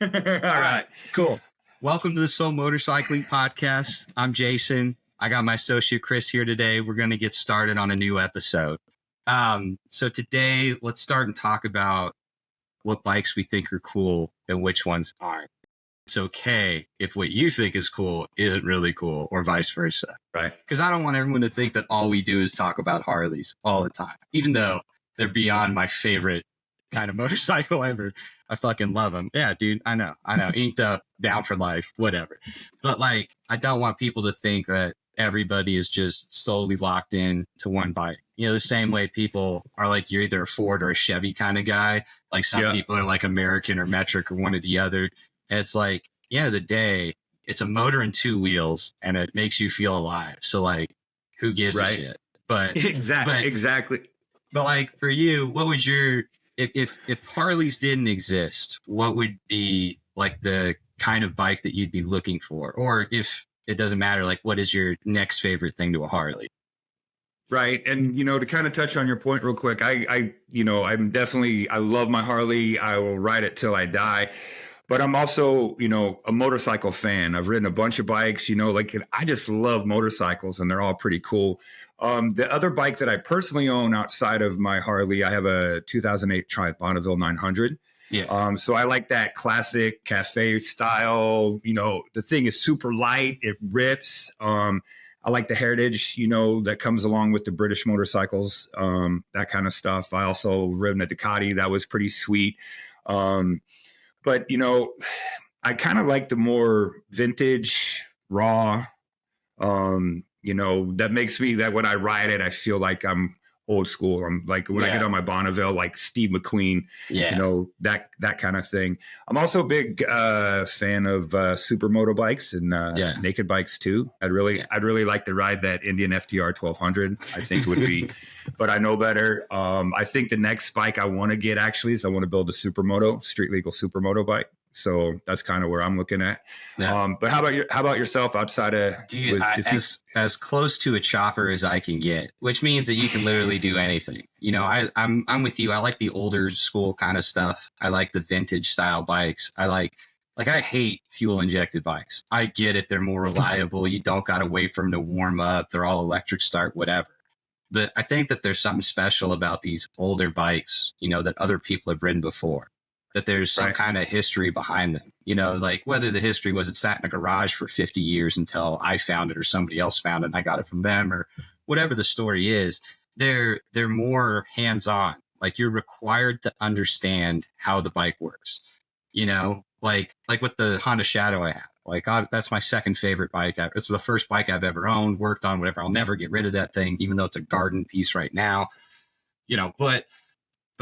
All right, cool. Welcome to the Soul Motorcycling Podcast. I'm Jason. I got my associate Chris here today. We're going to get started on a new episode. So today, let's start and talk about what bikes we think are cool and which ones aren't. It's okay if what you think is cool isn't really cool, or vice versa, right? Because I don't want everyone to think that all we do is talk about Harleys all the time, even though they're beyond my favorite kind of motorcycle ever. I fucking love them. Yeah, dude, I know. Inked up, down for life, whatever. But like, I don't want people to think that everybody is just solely locked in to one bike. You know, the same way people are like, you're either a Ford or a Chevy kind of guy. Like some people are like American or metric or one or the other. And it's like, yeah, the day, it's a motor and two wheels, and it makes you feel alive. So like, who gives a shit? But exactly. But like for you, what would your if Harleys didn't exist, what would be like the kind of bike that you'd be looking for? Or if it doesn't matter, like what is your next favorite thing to a Harley? Right. And, you know, to kind of touch on your point real quick, I love my Harley. I will ride it till I die. But I'm also, you know, a motorcycle fan. I've ridden a bunch of bikes, you know, like I just love motorcycles, and they're all pretty cool. The other bike that I personally own outside of my Harley, I have a 2008 Triumph Bonneville 900. Yeah. So I like that classic cafe style. You know, the thing is super light. It rips. I like the heritage, you know, that comes along with the British motorcycles, that kind of stuff. I also ridden a Ducati. That was pretty sweet. But, you know, I kind of like the more vintage, raw, you know, that makes me that when I ride it, I feel like I'm old school. I'm like when I get on my Bonneville, like Steve McQueen, you know, that kind of thing. I'm also a big fan of supermoto bikes and naked bikes too. I'd really like to ride that Indian FTR 1200. I think it would be, but I know better. I think the next bike I want to get actually is I want to build a supermoto, street legal supermoto bike. So that's kind of where I'm looking at. Yeah. But how about yourself outside of as close to a chopper as I can get, which means that you can literally do anything. You know, I'm with you. I like the older school kind of stuff. I like the vintage style bikes. I hate fuel injected bikes. I get it. They're more reliable. You don't got to wait for them to warm up. They're all electric start, whatever. But I think that there's something special about these older bikes, you know, that other people have ridden before. That there's some kind of history behind them, you know, like whether the history was it sat in a garage for 50 years until I found it or somebody else found it and I got it from them, or whatever the story is, they're more hands-on. Like you're required to understand how the bike works, you know, like with the Honda Shadow I have. Like, that's my second favorite bike. It's the first bike I've ever owned, worked on, whatever. I'll never get rid of that thing, even though it's a garden piece right now, you know, but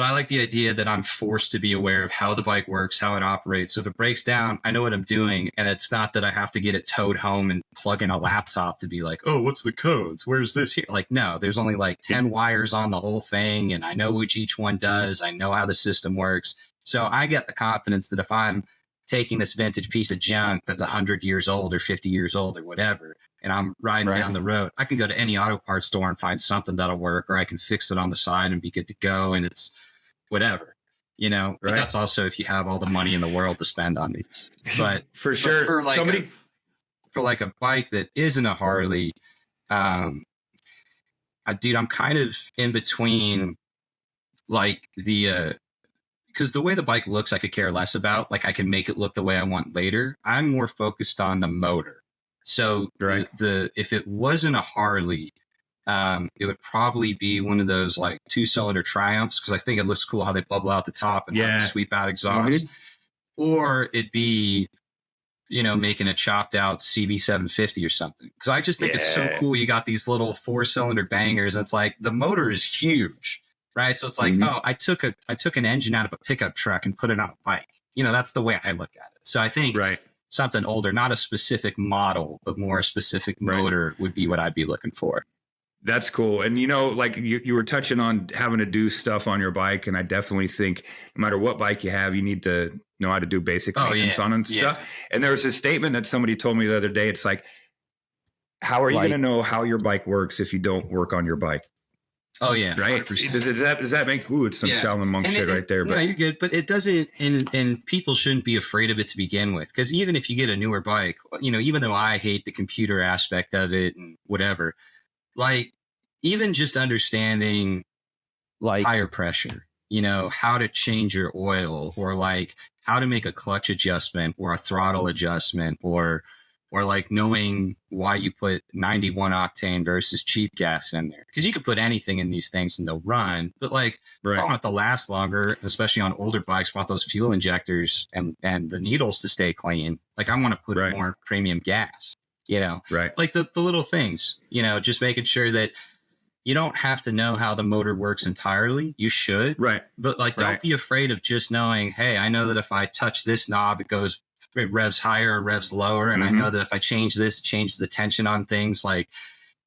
I like the idea that I'm forced to be aware of how the bike works, how it operates. So if it breaks down, I know what I'm doing. And it's not that I have to get it towed home and plug in a laptop to be like, oh, what's the codes? Where's this here? Like, no, there's only like 10 wires on the whole thing. And I know which each one does. I know how the system works. So I get the confidence that if I'm taking this vintage piece of junk that's 100 years old or 50 years old or whatever, and I'm riding down the road, I can go to any auto parts store and find something that'll work, or I can fix it on the side and be good to go. And it's whatever, you know, but that's also if you have all the money in the world to spend on these. But for sure, for like a bike that isn't a Harley, dude, I'm kind of in between, like because the way the bike looks, I could care less about. Like I can make it look the way I want later. I'm more focused on the motor. So if it wasn't a Harley, it would probably be one of those like 2-cylinder Triumphs, because I think it looks cool how they bubble out the top and have sweep out exhaust. Or it'd be, you know, making a chopped out CB750 or something. Because I just think it's so cool. You got these little 4-cylinder bangers. It's like the motor is huge, right? So it's like, oh, I took an engine out of a pickup truck and put it on a bike. You know, that's the way I look at it. So I think something older, not a specific model, but more a specific motor would be what I'd be looking for. That's cool. And, you know, like you were touching on having to do stuff on your bike. And I definitely think no matter what bike you have, you need to know how to do basic maintenance on and stuff. And there was a statement that somebody told me the other day. It's like, how are you going to know how your bike works if you don't work on your bike? Oh yeah, right? 100%. Does that make it's some Yeah. Shaolin monk And shit right there? No, But you're good. But it doesn't, and people shouldn't be afraid of it to begin with. Because even if you get a newer bike, even though I hate the computer aspect of it and whatever, like even just understanding like tire pressure, how to change your oil, or like how to make a clutch adjustment or a throttle adjustment, or like knowing why you put 91 octane versus cheap gas in there. Because you could put anything in these things and they'll run. But like, I want it to last longer, especially on older bikes. I want those fuel injectors and the needles to stay clean. Like I want to put more premium gas, like the little things, just making sure that you don't have to know how the motor works entirely. You should. Right. But like, don't be afraid of just knowing, hey, I know that if I touch this knob, it revs higher or revs lower. And I know that if I change the tension on things, like,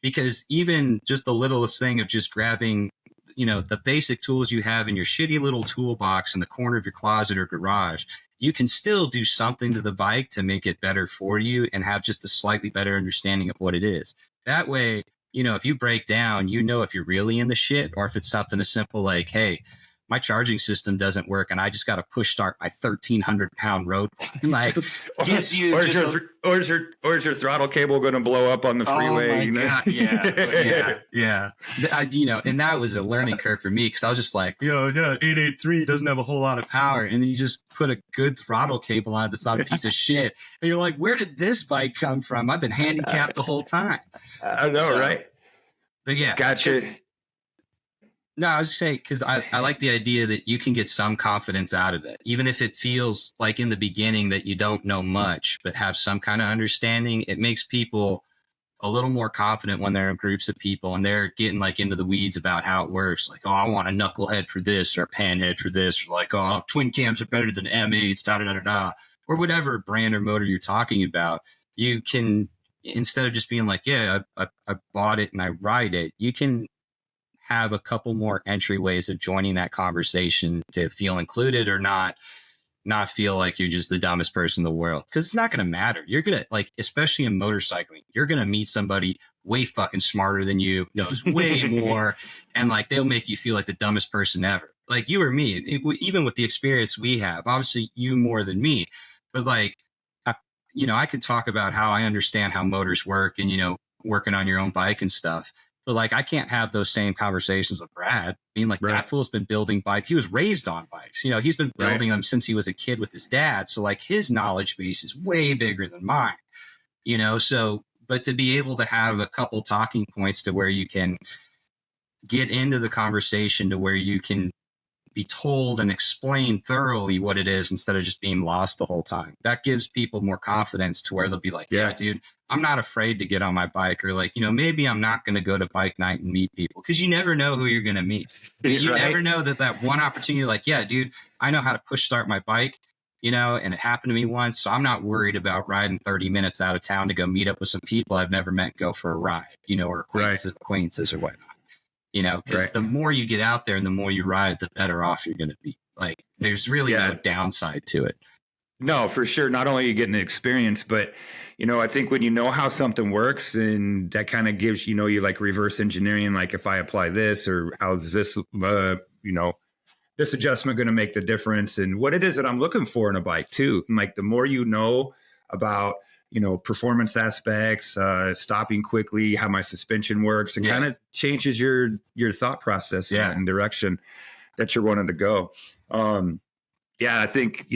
because even just the littlest thing of just grabbing, the basic tools you have in your shitty little toolbox in the corner of your closet or garage, you can still do something to the bike to make it better for you and have just a slightly better understanding of what it is. That way, if you break down, if you're really in the shit, or if it's something as simple like, hey, my charging system doesn't work and I just got to push start my 1,300-pound road. Like, gives you or is your throttle cable going to blow up on the freeway? Oh my God. Yeah. And that was a learning curve for me, because I was just like, 883 doesn't have a whole lot of power. And then you just put a good throttle cable on it that's not a piece of shit. And you're like, where did this bike come from? I've been handicapped the whole time. I know, right? But yeah. Gotcha. No, I was just saying, because I like the idea that you can get some confidence out of it, even if it feels like in the beginning that you don't know much, but have some kind of understanding. It makes people a little more confident when they're in groups of people and they're getting like into the weeds about how it works. Like, oh, I want a knucklehead for this, or a panhead for this, or like, oh, twin cams are better than M8s, da-da-da-da-da, or whatever brand or motor you're talking about. You can, instead of just being like, yeah, I bought it and I ride it, you can have a couple more entryways of joining that conversation to feel included, or not feel like you're just the dumbest person in the world. Because it's not going to matter. You're going to, like, especially in motorcycling, you're going to meet somebody way fucking smarter than you, knows way more, and like they'll make you feel like the dumbest person ever. Like you or me, even with the experience we have, obviously you more than me, but like, I could talk about how I understand how motors work and, working on your own bike and stuff. But like, I can't have those same conversations with Brad. That fool's been building bikes. He was raised on bikes. He's been building them since he was a kid with his dad. So like his knowledge base is way bigger than mine, so, but to be able to have a couple talking points to where you can get into the conversation, to where you can be told and explain thoroughly what it is instead of just being lost the whole time. That gives people more confidence to where they'll be like, yeah, dude, I'm not afraid to get on my bike, or like, maybe I'm not going to go to bike night and meet people, because you never know who you're going to meet. You never know that one opportunity, like, yeah, dude, I know how to push start my bike, and it happened to me once. So I'm not worried about riding 30 minutes out of town to go meet up with some people I've never met and go for a ride, or acquaintances or whatnot. Because the more you get out there and the more you ride, the better off you're going to be. Like, there's really no downside to it. No, for sure. Not only are you getting the experience, but, I think when you know how something works, and that kind of gives, you like reverse engineering, like if I apply this, or how's this, this adjustment going to make the difference, and what it is that I'm looking for in a bike too. And like, the more you know about, performance aspects, stopping quickly, how my suspension works, and kind of changes your thought process and direction that you're wanting to go. I think,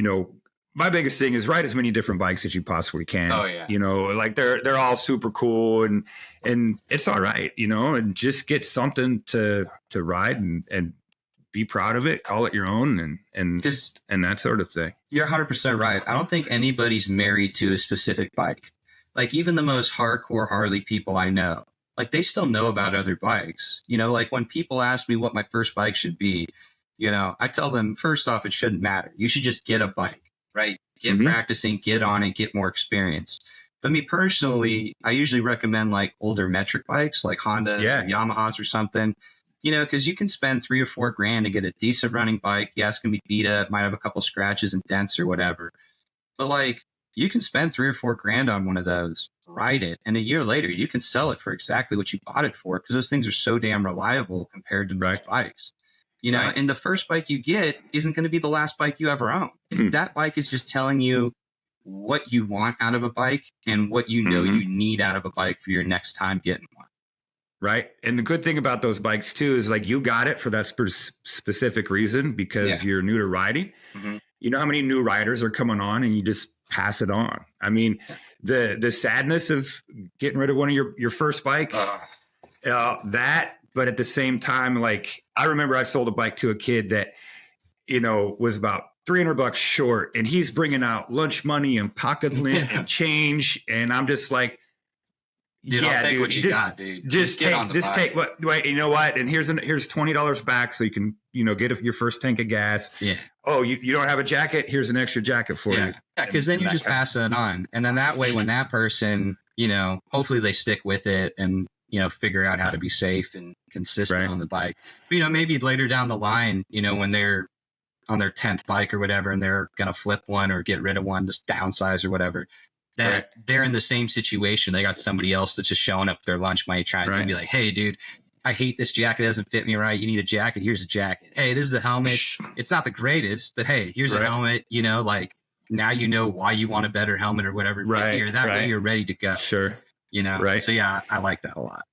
my biggest thing is ride as many different bikes as you possibly can. Oh yeah. Like they're all super cool, and it's all right, and just get something to ride and be proud of it, call it your own, and that sort of thing. You're 100% right. I don't think anybody's married to a specific bike. Like, even the most hardcore Harley people I know, like, they still know about other bikes. Like, when people ask me what my first bike should be, I tell them, first off, it shouldn't matter. You should just get a bike, right? Get practicing, get on it, get more experience. But me personally, I usually recommend like older metric bikes, like Hondas or Yamahas or something, because you can spend $3 or $4 grand to get a decent running bike. Yeah, it's going to be beat up, might have a couple scratches and dents or whatever. But like, you can spend 3 or 4 grand on one of those, ride it, and a year later you can sell it for exactly what you bought it for, because those things are so damn reliable compared to most bikes. You know, and the first bike you get isn't going to be the last bike you ever own. That bike is just telling you what you want out of a bike and what you know you need out of a bike for your next time getting one. Right. And the good thing about those bikes too is like you got it for that specific reason because you're new to riding. You know how many new riders are coming on and you just pass it on. I mean, the sadness of getting rid of one of your first bike, that, but at the same time, like I remember I sold a bike to a kid that, you know, was about $300 short, and he's bringing out lunch money and pocket lint and change. And I'm just like, dude, I'll take what you got, dude. Just take what, wait, you know what? And here's $20 back so you can, you know, get your first tank of gas. Yeah. Oh, you don't have a jacket? Here's an extra jacket for you. Yeah, because then you just pass it on. And then that way, when that person, you know, hopefully they stick with it and, you know, figure out how to be safe and consistent on the bike. But, you know, maybe later down the line, you know, when they're on their 10th bike or whatever, and they're going to flip one or get rid of one, just downsize or whatever, that they're in the same situation. They got somebody else that's just showing up their lunch money trying to be like, hey, dude, I hate this jacket. It doesn't fit me right. You need a jacket. Here's a jacket. Hey, this is a helmet. It's not the greatest, but hey, here's a helmet. You know, like now you know why you want a better helmet or whatever. Here. That way you're ready to go. Sure. You know? So yeah, I like that a lot.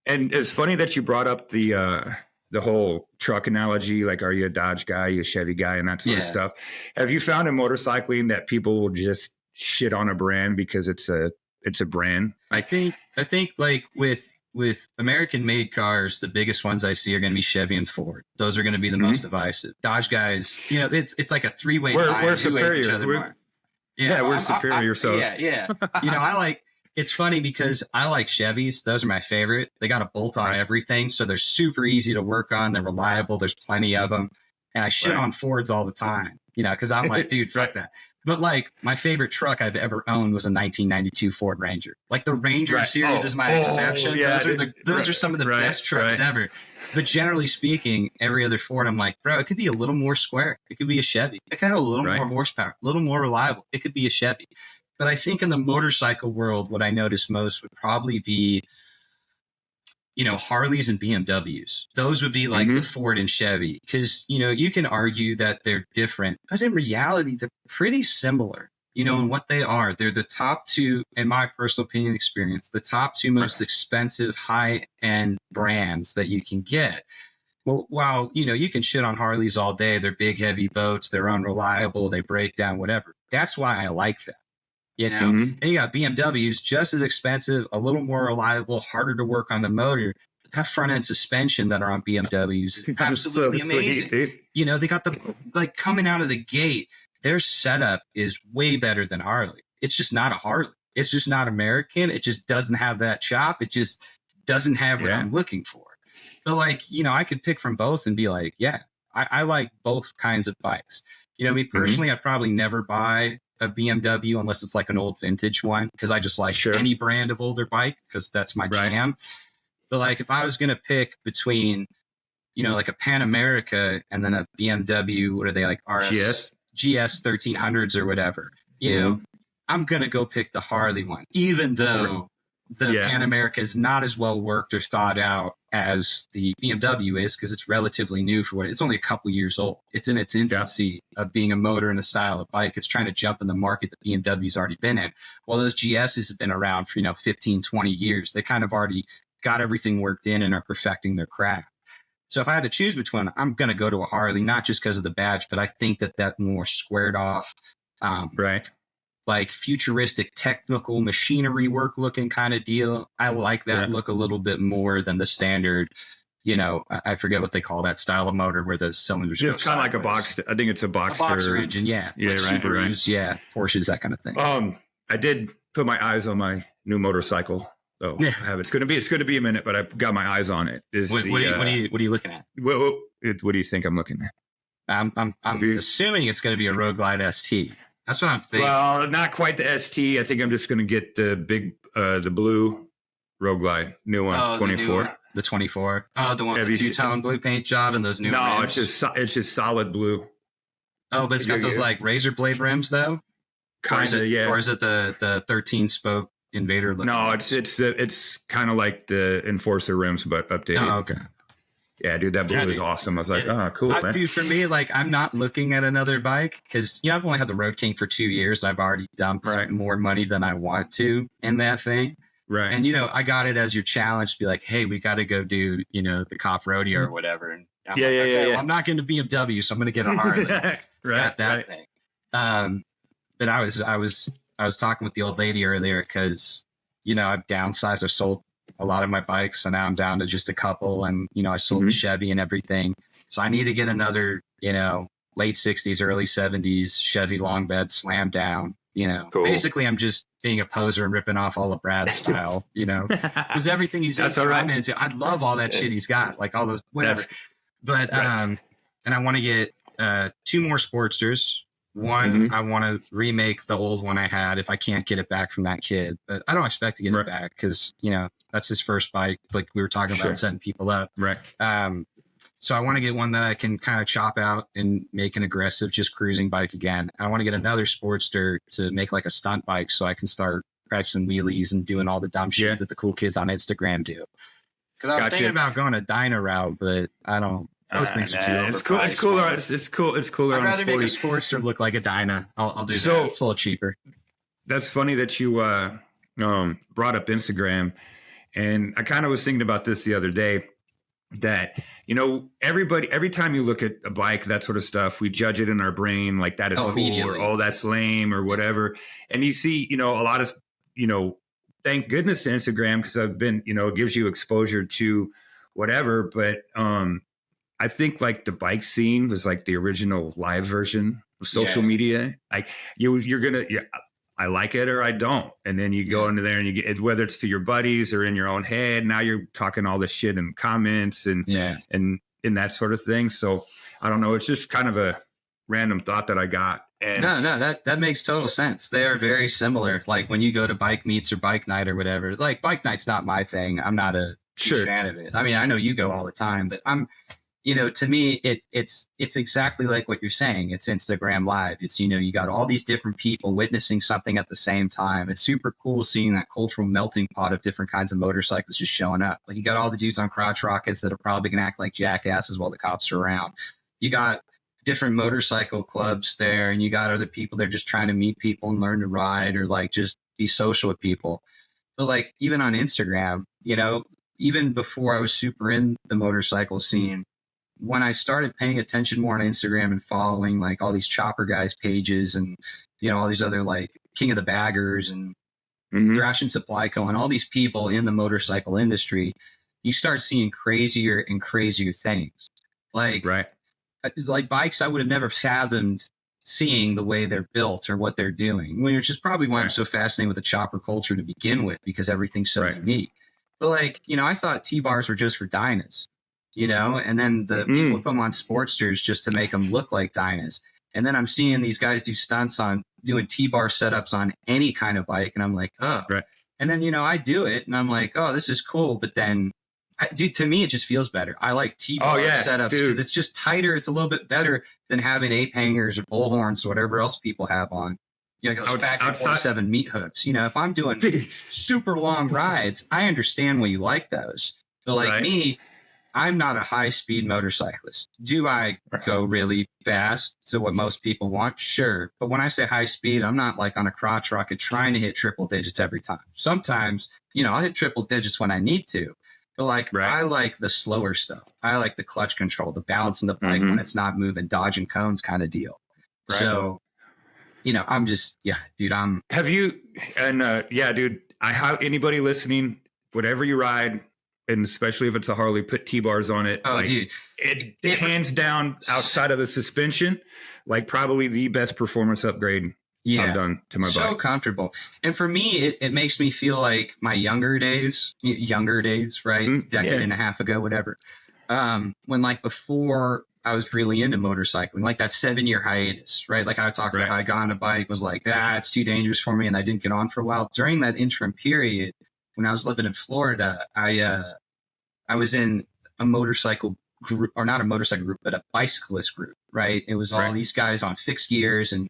And it's funny that you brought up the whole truck analogy. Like, are you a Dodge guy? Are you a Chevy guy? And that sort of stuff. Have you found in motorcycling that people will just shit on a brand because it's a brand? I think like with American made cars, the biggest ones I see are going to be Chevy and Ford. Those are going to be the most divisive. Dodge guys, you know, it's like a three-way tie. We're superior. We're superior. You know, it's funny because I like Chevys. Those are my favorite. They got a bolt on everything, so they're super easy to work on. They're reliable. There's plenty of them. And I shit on Fords all the time, you know, because I'm like, dude, fuck that. But like my favorite truck I've ever owned was a 1992 Ford Ranger. Like the Ranger series is my exception. Those are some of the best trucks ever. But generally speaking, every other Ford, I'm like, bro, it could be a little more square. It could be a Chevy. It could have a little more horsepower, a little more reliable. It could be a Chevy. But I think in the motorcycle world, what I notice most would probably be, you know, Harleys and BMWs. Those would be like the Ford and Chevy, because, you know, you can argue that they're different, but in reality, they're pretty similar, you know, in what they are. They're the top two, in my personal opinion experience, the top two most expensive high-end brands that you can get. Well, while, you know, you can shit on Harleys all day, they're big, heavy boats, they're unreliable, they break down, whatever. That's why I like them. You know, and you got BMWs, just as expensive, a little more reliable, harder to work on the motor. But that front end suspension that are on BMWs is absolutely amazing. You know, they got like coming out of the gate, their setup is way better than Harley. It's just not a Harley. It's just not American. It just doesn't have that chop. It just doesn't have what I'm looking for. But like, you know, I could pick from both and be like, yeah, I like both kinds of bikes. You know, me personally, I'd probably never buy a BMW unless it's like an old vintage one, because I just like any brand of older bike because that's my jam. But like if I was going to pick between, you know, like a Pan America and then a BMW, what are they, like GS 1300s or whatever, you know, I'm going to go pick the Harley one, even though the Pan America is not as well worked or thought out as the BMW is, because it's relatively new for what it's only a couple years old. It's in its infancy of being a motor and a style of bike. It's trying to jump in the market that BMW's already been in. Well, those GSs have been around for, you know, 15, 20 years. They kind of already got everything worked in and are perfecting their craft. So if I had to choose between, I'm going to go to a Harley, not just because of the badge, but I think that more squared off, like futuristic technical machinery work looking kind of deal. I like that look a little bit more than the standard, you know, I forget what they call that style of motor where the cylinders just kind of like a box. I think it's a Boxster engine. Yeah. Yeah. Like Subarus, yeah. Porsches, that kind of thing. I did put my eyes on my new motorcycle. So I have it. It's going to be a minute, but I've got my eyes on it. What are you looking at? What do you think I'm looking at? I'm assuming it's going to be a Road Glide ST. That's what I'm thinking. Well, not quite the ST. I think I'm just going to get the big, the blue Road Glide, new one, 24. The 24. Oh, the one with the two-tone blue paint job and those new rims. It's just solid blue. Oh, but it's got those like razor blade rims though. Kind of, yeah. Or is it the 13 spoke Invader? No, it's kind of like the Enforcer rims, but updated. Oh, okay. Yeah, dude, that blue is awesome. I was like, oh, cool, man. Dude, for me, like, I'm not looking at another bike because, I've only had the Road King for 2 years. I've already dumped more money than I want to in that thing. Right. And, I got it as your challenge to be like, hey, we got to go do, the Cough Rodeo or whatever. And I'm yeah. I'm not going to BMW, so I'm going to get a Harley. Got that thing. But I was talking with the old lady earlier because, I've downsized. I've sold a lot of my bikes, and now I'm down to just a couple. And, I sold the Chevy and everything. So I need to get another, late 60s, early 70s Chevy long bed slam down. Cool. Basically, I'm just being a poser and ripping off all of Brad's style, because everything he's into, I'm into. I love all that shit he's got, like all those, whatever. But, and I want to get 2 more Sportsters. One, I want to remake the old one I had if I can't get it back from that kid. But I don't expect to get it back because, that's his first bike. Like we were talking about setting people up. Right. So I want to get one that I can kind of chop out and make an aggressive, just cruising bike again. I want to get another Sportster to make like a stunt bike so I can start practicing wheelies and doing all the dumb shit that the cool kids on Instagram do. Because I was thinking about going a Dyna route, but I don't. Those things are too overpriced. It's cool. It's cooler. It's cooler. I'd rather make a Sportster look like a Dyna. I'll do that. It's a little cheaper. That's funny that you brought up Instagram, and I kind of was thinking about this the other day. That everybody, every time you look at a bike, that sort of stuff, we judge it in our brain like that is cool or oh that's lame or whatever. And you see, a lot of thank goodness to Instagram because I've been it gives you exposure to whatever, but I think like the bike scene was like the original live version of social media. Like you're gonna, I like it or I don't. And then you go into there and you get, whether it's to your buddies or in your own head, now you're talking all this shit in comments and that sort of thing. So I don't know. It's just kind of a random thought that I got. And no, that makes total sense. They are very similar. Like when you go to bike meets or bike night or whatever, like bike night's not my thing. I'm not a huge fan of it. I mean, I know you go all the time, but to me, it's exactly like what you're saying. It's Instagram Live. It's, you got all these different people witnessing something at the same time. It's super cool seeing that cultural melting pot of different kinds of motorcycles just showing up. Like you got all the dudes on crotch rockets that are probably going to act like jackasses while the cops are around. You got different motorcycle clubs there, and you got other people that are just trying to meet people and learn to ride or like just be social with people. But like even on Instagram, even before I was super in the motorcycle scene, when I started paying attention more on Instagram and following like all these chopper guys pages and, all these other like King of the Baggers and Thrash and Supply Co. and all these people in the motorcycle industry, you start seeing crazier and crazier things. Like bikes I would have never fathomed seeing the way they're built or what they're doing, which is probably why I'm so fascinated with the chopper culture to begin with, because everything's so unique. But like, I thought T-bars were just for Dynas. And then the people put them on Sportsters just to make them look like Dynas. And then I'm seeing these guys do stunts on doing T-bar setups on any kind of bike. And I'm like, oh, and then, I do it and I'm like, oh, this is cool. But then to me, it just feels better. I like T-bar setups because it's just tighter. It's a little bit better than having ape hangers or bullhorns or whatever else people have on. Those Factory 47 meat hooks. If I'm doing super long rides, I understand why you like those. But like me, I'm not a high-speed motorcyclist. Do I go really fast to what most people want? Sure. But when I say high speed, I'm not like on a crotch rocket trying to hit triple digits every time. Sometimes, I'll hit triple digits when I need to. But like, I like the slower stuff. I like the clutch control, the balance in the bike when it's not moving, dodging cones kind of deal. So, I'm just, dude, Have you, and dude, I have anybody listening, whatever you ride, and especially if it's a Harley, put T-bars on it. Oh, dude. It hands down, outside of the suspension, like probably the best performance upgrade I've done to my bike. So comfortable. And for me, it makes me feel like my younger days, right? Decade and a half ago, whatever. When like before I was really into motorcycling, like that 7-year hiatus, right? Like I talked about how I got on a bike, was like, it's too dangerous for me. And I didn't get on for a while. During that interim period, when I was living in Florida, I was in a motorcycle group, or not a motorcycle group, but a bicyclist group, right? It was all these guys on fixed gears and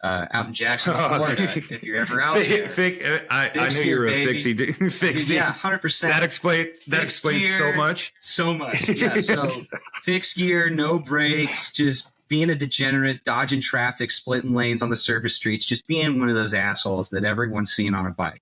out in Jacksonville, Florida. If you're ever out there, I knew you were a fixie. Dude, yeah, 100%. That explains gear, so much. So much. Yeah. So fixed gear, no brakes, just being a degenerate, dodging traffic, splitting lanes on the surface streets, just being one of those assholes that everyone's seen on a bike,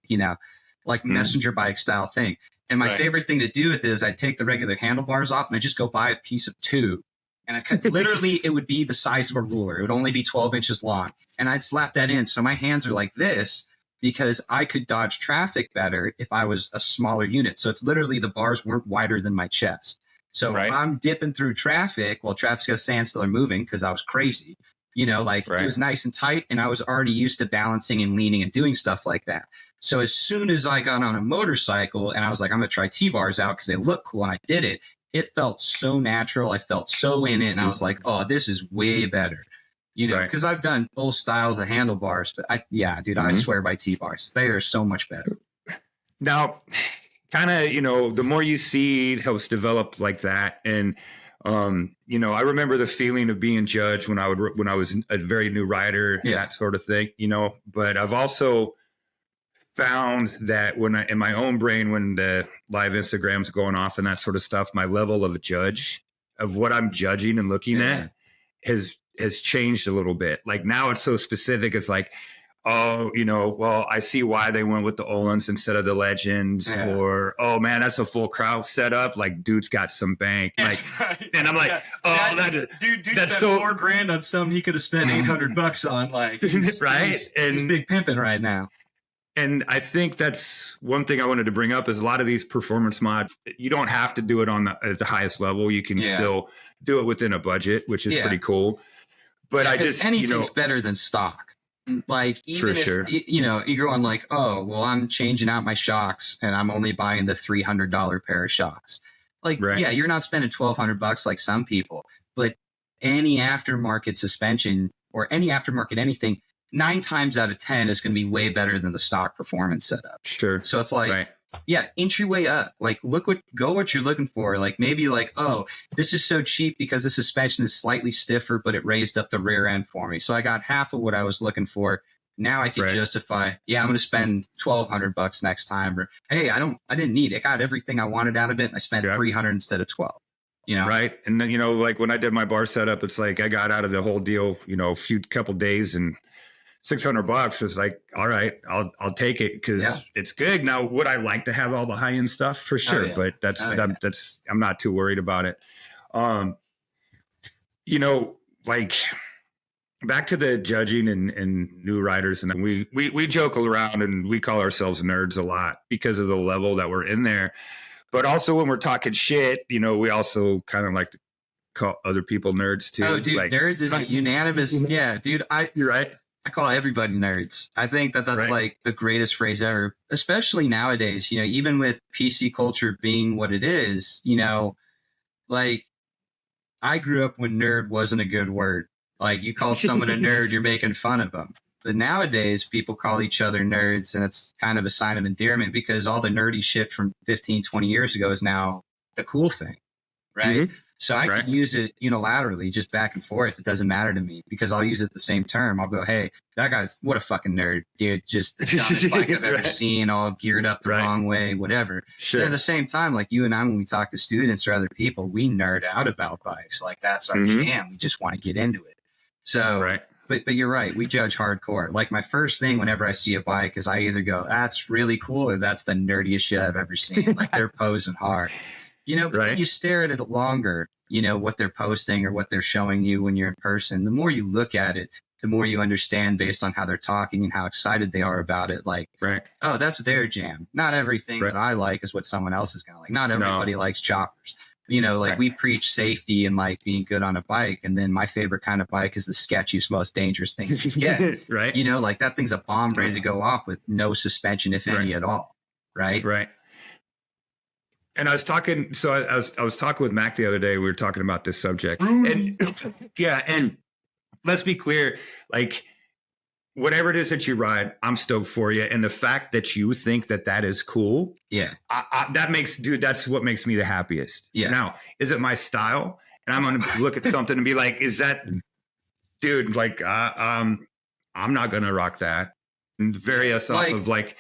like messenger bike style thing. And my favorite thing to do with it is I'd take the regular handlebars off and I just go buy a piece of tube. And I could literally, it would be the size of a ruler. It would only be 12 inches long. And I'd slap that in. So my hands are like this because I could dodge traffic better if I was a smaller unit. So it's literally the bars weren't wider than my chest. So if I'm dipping through traffic while traffic's got standstill or moving, because I was crazy, it was nice and tight. And I was already used to balancing and leaning and doing stuff like that. So as soon as I got on a motorcycle and I was like, I'm going to try T-bars out because they look cool, and I did it, it felt so natural. I felt so in it. And I was like, oh, this is way better, because I've done both styles of handlebars. But I swear by T-bars. They are so much better. Now, kind of, the more you see, it helps develop like that. And, I remember the feeling of being judged when I was a very new rider, that sort of thing, but I've also found that in my own brain, when the live Instagram's going off and that sort of stuff, my level of judge of what I'm judging and looking at has changed a little bit. Like now it's so specific. It's like, oh, well, I see why they went with the Öhlins instead of the Legends, or, oh man, that's a full crowd setup. Like dude's got some bank. Like, and I'm like, dude that's spent so $4,000 on something he could have spent $800 on. Like, he's big pimping right now. And I think that's one thing I wanted to bring up is a lot of these performance mods, you don't have to do it at the highest level. You can still do it within a budget, which is pretty cool. But anything's better than stock. Like, even if, you're going like, oh, well, I'm changing out my shocks and I'm only buying the $300 pair of shocks. Like, you're not spending $1,200 like some people, but any aftermarket suspension or any aftermarket anything, 9 times out of 10 is going to be way better than the stock performance setup. Sure. So it's like, entryway up. Like, go what you're looking for. Like, maybe like, oh, this is so cheap because the suspension is slightly stiffer, but it raised up the rear end for me. So I got half of what I was looking for. Now I can justify, I'm going to spend $1,200 next time. Or, hey, I didn't need it. I got everything I wanted out of it. And I spent $300 instead of $12. Right. And then, like when I did my bar setup, it's like I got out of the whole deal, a couple days, and $600 is like, all right, I'll take it because it's good. Now, would I like to have all the high end stuff? For sure, but I'm not too worried about it. Like back to the judging and new riders, and we joke around and we call ourselves nerds a lot because of the level that we're in there. But also when we're talking shit, we also kind of like to call other people nerds too. Oh, dude, like, nerds is unanimous. Yeah, dude, you're right. I call everybody nerds. I think that's like the greatest phrase ever, especially nowadays, even with PC culture being what it is, like I grew up when nerd wasn't a good word. Like you call someone a nerd, you're making fun of them. But nowadays people call each other nerds, and it's kind of a sign of endearment because all the nerdy shit from 15, 20 years ago is now the cool thing. Right. Mm-hmm. So I can use it unilaterally, just back and forth. It doesn't matter to me because I'll use it the same term. I'll go, hey, that guy's what a fucking nerd, dude. Just the dumbest bike I've ever seen, all geared up the wrong way, whatever. Sure. But at the same time, like you and I, when we talk to students or other people, we nerd out about bikes. Like that's our jam. We just want to get into it. So, but you're right. We judge hardcore. Like my first thing whenever I see a bike is I either go, that's really cool, or that's the nerdiest shit I've ever seen. Like they're posing hard. But then you stare at it longer, what they're posting or what they're showing you when you're in person. The more you look at it, the more you understand based on how they're talking and how excited they are about it. Like, oh, that's their jam. Not everything that I like is what someone else is going to like. Not everybody likes choppers. We preach safety and like being good on a bike. And then my favorite kind of bike is the sketchiest, most dangerous thing you can get. Like that thing's a bomb ready to go off with no suspension, if any at all. Right. And I was talking, I was talking with Mac the other day. We were talking about this subject, and and let's be clear, like whatever it is that you ride, I'm stoked for you. And the fact that you think that is cool, that's what makes me the happiest. Yeah. Now, is it my style? And I'm going to look at something and be like, is that, dude? Like, I'm not going to rock that. And various off of like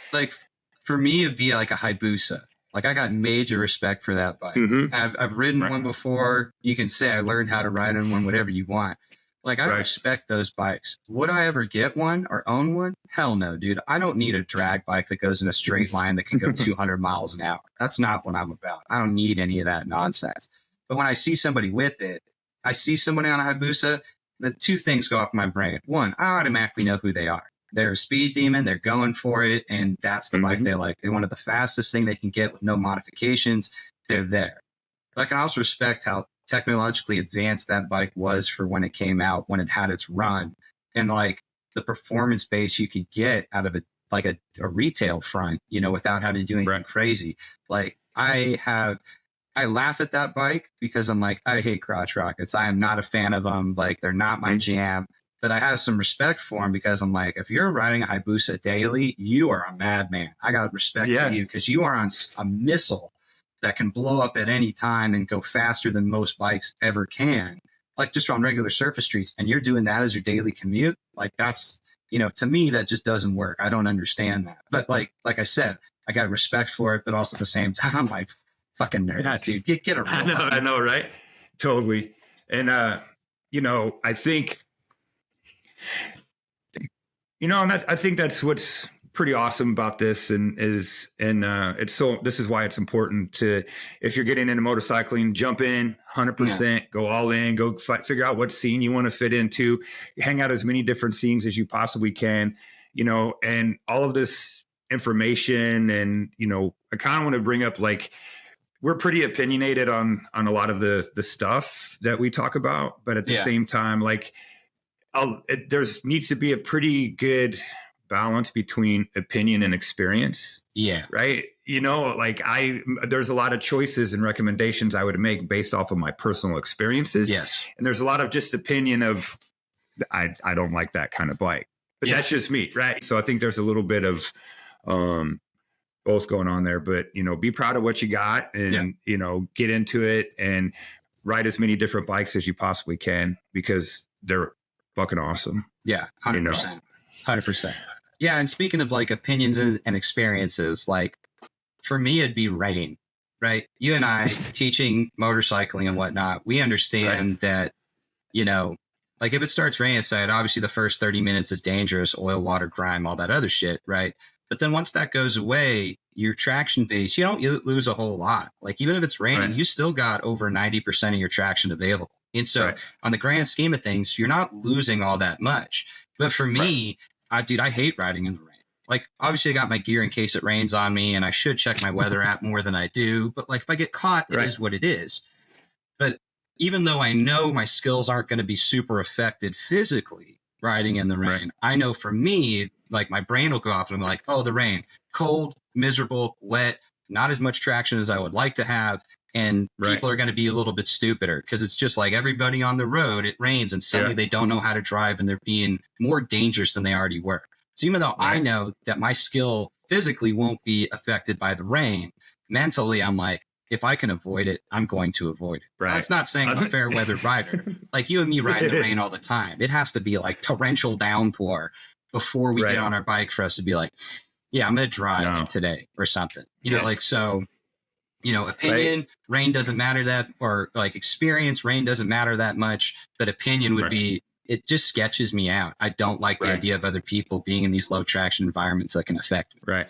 for me, it'd be like a Hayabusa. Like I got major respect for that bike. I've ridden one before. You can say I learned how to ride on one, whatever you want. Like I respect those bikes. Would I ever get one or own one? Hell no, dude. I don't need a drag bike that goes in a straight line that can go 200 miles an hour. That's not what I'm about. I don't need any of that nonsense. But when I see somebody with it, I see somebody on a Hayabusa, the two things go off my brain. One, I automatically know who they are. They're a speed demon. They're going for it. And that's the bike they like. They wanted the fastest thing they can get with no modifications. They're there. But I can also respect how technologically advanced that bike was for when it came out, when it had its run, and like the performance base you could get out of it, like a retail front, you know, without having to do anything crazy. Like I laugh at that bike because I'm like, I hate crotch rockets. I am not a fan of them. Like they're not my jam, but I have some respect for them because I'm like, if you're riding a Hayabusa daily, you are a madman. I got respect for you because you are on a missile that can blow up at any time and go faster than most bikes ever can, like just on regular surface streets. And you're doing that as your daily commute. Like that's, you know, to me, that just doesn't work. I don't understand that. But like I said, I got respect for it, but also at the same time, I'm like, fucking nerds, dude. Get a real I know, right? Totally. And, you know, I think, you know, and I think that's what's pretty awesome about this this is why it's important to, if you're getting into motorcycling, jump in 100%, go all in, go figure out what scene you want to fit into, hang out as many different scenes as you possibly can, you know, and all of this information. And, you know, I kind of want to bring up, like, we're pretty opinionated on a lot of the stuff that we talk about, but at the same time, like, there's needs to be a pretty good balance between opinion and experience. Yeah. Right. You know, like there's a lot of choices and recommendations I would make based off of my personal experiences. Yes. And there's a lot of just opinion of, I don't like that kind of bike, but that's just me. Right. So I think there's a little bit of, both going on there, but, you know, be proud of what you got and, you know, get into it and ride as many different bikes as you possibly can because they're fucking awesome. Yeah. 100%. You know? 100%. Yeah, and speaking of like opinions and experiences, like for me, it'd be Rain, right? You and I teaching motorcycling and whatnot, we understand that, you know, like if it starts raining outside, obviously the first 30 minutes is dangerous, oil, water, grime, all that other shit, right? But then once that goes away, your traction base, you don't lose a whole lot. Like even if it's raining, you still got over 90% of your traction available. And so on the grand scheme of things, you're not losing all that much. But for me, dude, I hate riding in the rain. Like, obviously, I got my gear in case it rains on me, and I should check my weather app more than I do. But, like, if I get caught, it is what it is. But even though I know my skills aren't going to be super affected physically riding in the rain, I know for me, like, my brain will go off, and I'm like, oh, the rain. Cold, miserable, wet, not as much traction as I would like to have. And people are going to be a little bit stupider because it's just like everybody on the road, it rains and suddenly they don't know how to drive and they're being more dangerous than they already were. So even though I know that my skill physically won't be affected by the rain, mentally, I'm like, if I can avoid it, I'm going to avoid it. That's not saying I'm a fair weather rider. Like you and me ride in the rain all the time. It has to be like torrential downpour before we get on our bike for us to be like, yeah, I'm going to drive today or something, you know, like, so, you know, opinion, rain doesn't matter that, or like experience, rain doesn't matter that much, but opinion would be, it just sketches me out. I don't like the idea of other people being in these low traction environments that can affect me. Right.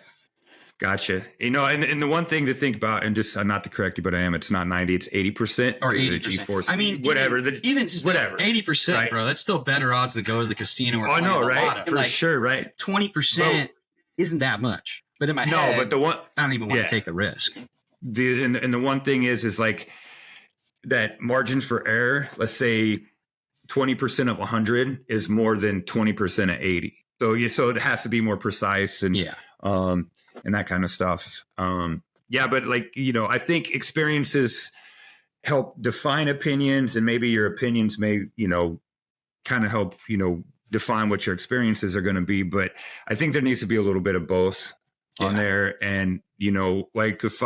Gotcha. You know, and the one thing to think about, and just not to correct you, but it's not 90, it's 80% or 80%. G-force. I mean, whatever. Even still, whatever. 80%, bro. That's still better odds to go to the casino or I know, right? For like, sure, right? 20% isn't that much. But in my head, but the one, I don't even want to take the risk. And the one thing is like that margin for error, let's say 20% of 100 is more than 20% of 80. So it has to be more precise and and that kind of stuff. But like, you know, I think experiences help define opinions, and maybe your opinions may, you know, kind of help, you know, define what your experiences are going to be. But I think there needs to be a little bit of both on there. And, you know, like if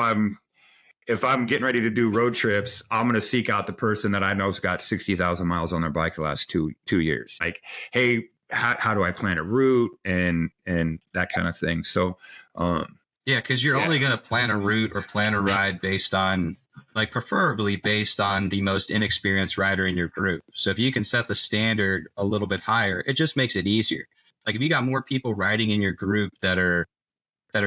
I'm getting ready to do road trips, I'm going to seek out the person that I know's got 60,000 miles on their bike the last two years. Like, hey, how do I plan a route and that kind of thing. So, yeah, because you're only going to plan a route or plan a ride based on, like, preferably based on the most inexperienced rider in your group. So if you can set the standard a little bit higher, it just makes it easier. Like if you got more people riding in your group that are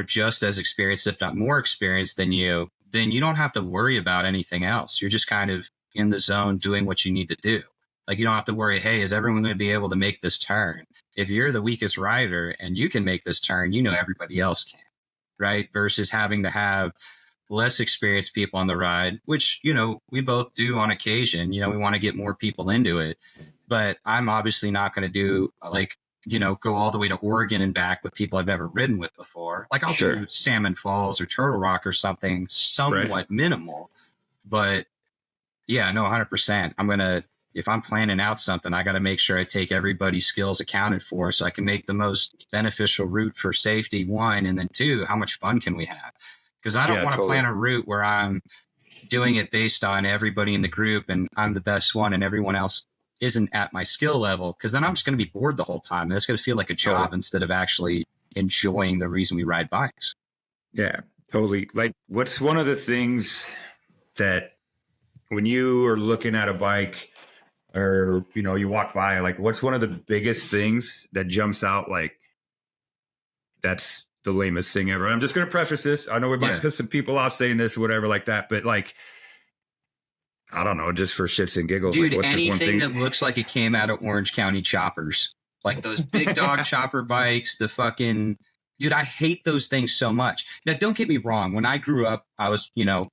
just as experienced, if not more experienced than you, then you don't have to worry about anything else. You're just kind of in the zone doing what you need to do. Like you don't have to worry, hey, is everyone going to be able to make this turn? If you're the weakest rider and you can make this turn, you know everybody else can, right? Versus having to have less experienced people on the ride, which, you know, we both do on occasion. You know, we want to get more people into it. But I'm obviously not going to do like, you know, go all the way to Oregon and back with people I've never ridden with before. Like I'll do Salmon Falls or Turtle Rock or something somewhat minimal. But yeah, no, 100%. I'm going to, if I'm planning out something, I got to make sure I take everybody's skills accounted for so I can make the most beneficial route for safety, one, and then two, how much fun can we have? Because I don't want to plan a route where I'm doing it based on everybody in the group and I'm the best one and everyone else isn't at my skill level, because then I'm just going to be bored the whole time. And it's going to feel like a job instead of actually enjoying the reason we ride bikes. Yeah, totally. Like, what's one of the things that when you are looking at a bike or, you know, you walk by, like, what's one of the biggest things that jumps out? Like, that's the lamest thing ever. I'm just going to preface this. I know we might piss some people off saying this or whatever like that, but like, I don't know, just for shits and giggles. Dude, like, what's anything that looks like it came out of Orange County choppers, like those big dog chopper bikes, the fucking, dude, I hate those things so much. Now, don't get me wrong. When I grew up, I was, you know,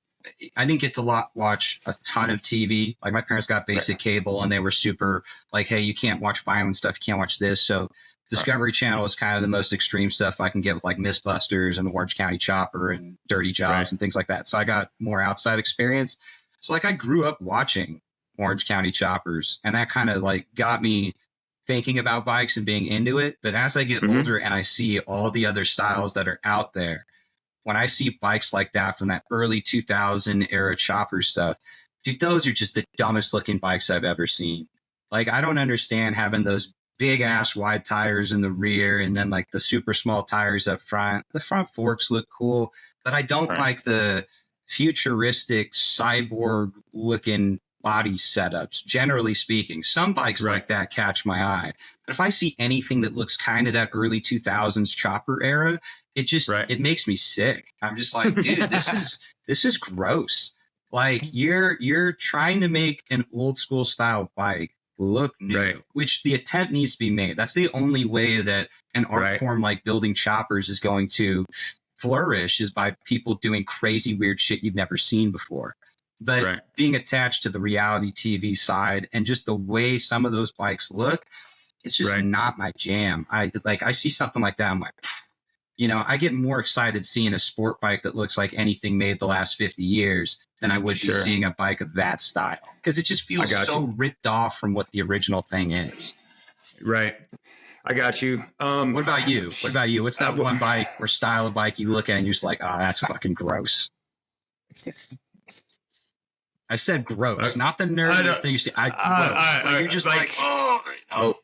I didn't get to watch a ton of TV. Like my parents got basic cable and they were super like, hey, you can't watch violent stuff. You can't watch this. So Discovery Channel is kind of the most extreme stuff I can get with like Mythbusters and Orange County Chopper and Dirty Jobs and things like that. So I got more outside experience. So like I grew up watching Orange County Choppers and that kind of like got me thinking about bikes and being into it. But as I get older and I see all the other styles that are out there, when I see bikes like that from that early 2000 era chopper stuff, dude, those are just the dumbest looking bikes I've ever seen. Like, I don't understand having those big ass wide tires in the rear and then like the super small tires up front. The front forks look cool, but I don't like the futuristic cyborg looking body setups. Generally speaking, some bikes like that catch my eye. But if I see anything that looks kind of that early 2000s chopper era, it just it makes me sick. I'm just like, dude, this is gross. Like you're trying to make an old school style bike look new, which the attempt needs to be made. That's the only way that an art form like building choppers is going to flourish, is by people doing crazy weird shit you've never seen before. But being attached to the reality TV side and just the way some of those bikes look, it's just not my jam. I see something like that, I'm like, you know, I get more excited seeing a sport bike that looks like anything made the last 50 years than I would be seeing a bike of that style, because it just feels so ripped off from what the original thing is. Right. I got you. What about you? What's that one bike or style of bike you look at and you're just like, oh, that's fucking gross? I said gross, not the nerdiest thing you see. You're just like, oh,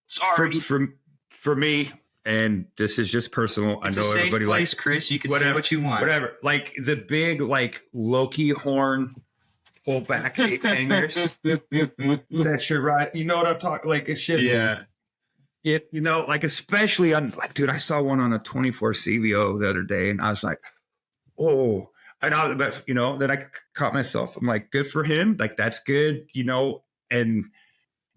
sorry. For me, and this is just personal. It's I know a safe everybody place, likes Chris. You can say what you want. Whatever. Like the big, like Loki horn pull back hangers. That's your right. You know what I'm talking? Like it's just It, you know, like especially on like, dude, I saw one on a 24 CVO the other day, and I was like, oh. And I, but you know, then I caught myself. I'm like, good for him. Like that's good, you know. And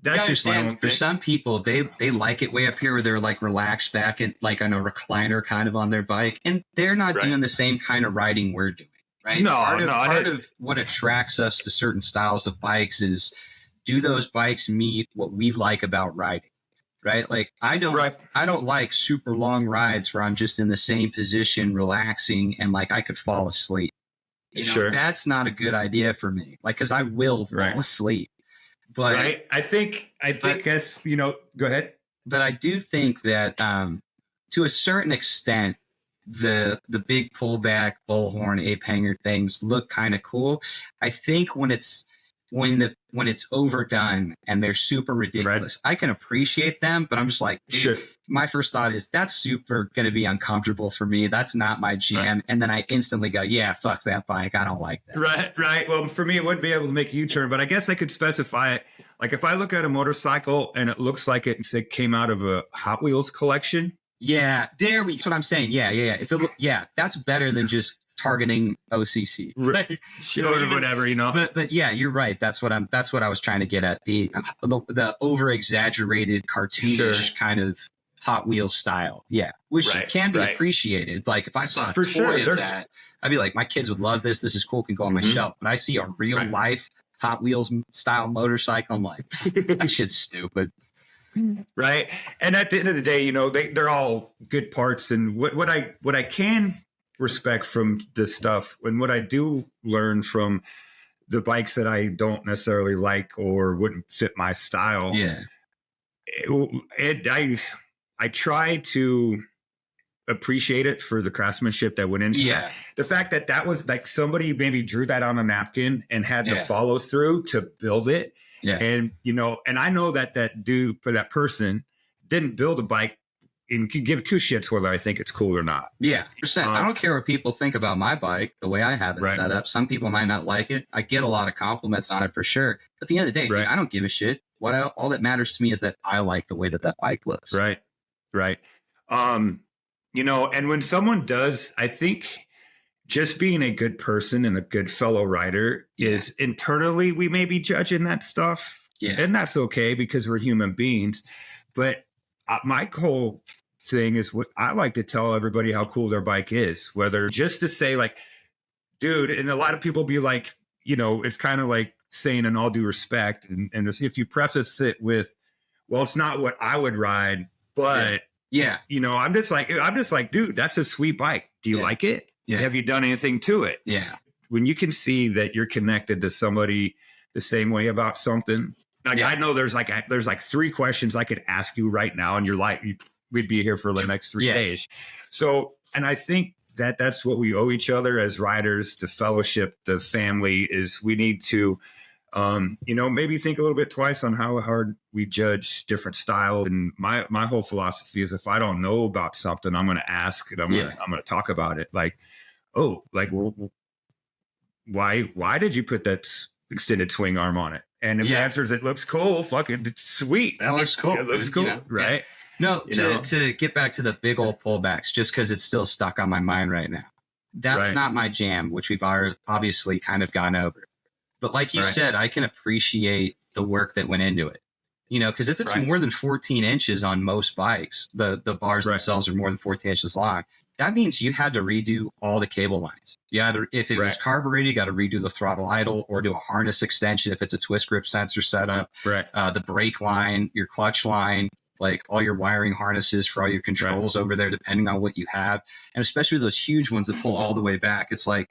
that's just my own thing. For some people, they like it way up here where they're like relaxed back and like on a recliner kind of on their bike, and they're not doing the same kind of riding we're doing, right? Part of what attracts us to certain styles of bikes is, do those bikes meet what we like about riding? Right? Like I don't like super long rides where I'm just in the same position, relaxing, and like I could fall asleep. You know, that's not a good idea for me. Like, cause I will fall asleep. But I guess, you know, go ahead. But I do think that to a certain extent, the big pullback bullhorn ape hanger things look kind of cool. I think when when it's overdone and they're super ridiculous, I can appreciate them, but I'm just like, dude, Sure. my first thought is that's super going to be uncomfortable for me. That's not my jam. Right. And then I instantly go, yeah, fuck that bike. I don't like that. Right. Well, for me, it wouldn't be able to make a U-turn, but I guess I could specify it. Like if I look at a motorcycle and it looks like it came out of a Hot Wheels collection. Yeah, that's what I'm saying. Yeah. If it that's better than just targeting OCC. Right. Or whatever, you know. But yeah, you're right. That's what I was trying to get at. The over exaggerated cartoonish kind of Hot Wheels style. Yeah. Which can be appreciated. Like if I saw a toy of that, I'd be like, my kids would love this. This is cool, can go on my shelf. But I see a real life Hot Wheels style motorcycle, I'm like, that shit's stupid. Right. And at the end of the day, you know, they're all good parts. And what I can respect from this stuff, and what I do learn from the bikes that I don't necessarily like or wouldn't fit my style. Yeah. I try to appreciate it for the craftsmanship that went into it. The fact that was like somebody maybe drew that on a napkin and had to follow through to build it. Yeah. And, you know, and I know that dude, for that person, didn't build a bike and could give two shits whether I think it's cool or not. Yeah. I don't care what people think about my bike, the way I have it set up. Some people might not like it. I get a lot of compliments on it for sure. But at the end of the day, dude, I don't give a shit. All that matters to me is that I like the way that bike looks. Right. You know, and when someone does, I think just being a good person and a good fellow rider is internally, we may be judging that stuff. Yeah. And that's okay because we're human beings. But my whole thing is what I like to tell everybody how cool their bike is, whether just to say like, dude, and a lot of people be like, you know, it's kind of like saying in all due respect. And if you preface it with, well, it's not what I would ride, but you know, I'm just like, dude, that's a sweet bike. Do you like it? Yeah. Have you done anything to it? Yeah. When you can see that you're connected to somebody the same way about something. Like, I know there's like three questions I could ask you right now, and you're like, we'd be here for the next 3 days. So, and I think that's what we owe each other as riders, the fellowship, the family, is we need to, you know, maybe think a little bit twice on how hard we judge different styles. And my whole philosophy is if I don't know about something, I'm going to ask and I'm going to talk about it. Like, why did you put that extended swing arm on it? And if the answer is it looks cool, fucking sweet. That looks cool. It looks cool, you know? Right? No, to get back to the big old pullbacks, just because it's still stuck on my mind right now. That's not my jam, which we've obviously kind of gone over. But like you said, I can appreciate the work that went into it. You know, because if it's more than 14 inches on most bikes, the bars themselves are more than 14 inches long. That means you had to redo all the cable lines. If it was carbureted, you got to redo the throttle idle or do a harness extension if it's a twist grip sensor setup. The brake line, your clutch line, like all your wiring harnesses for all your controls over there, depending on what you have. And especially those huge ones that pull all the way back. It's like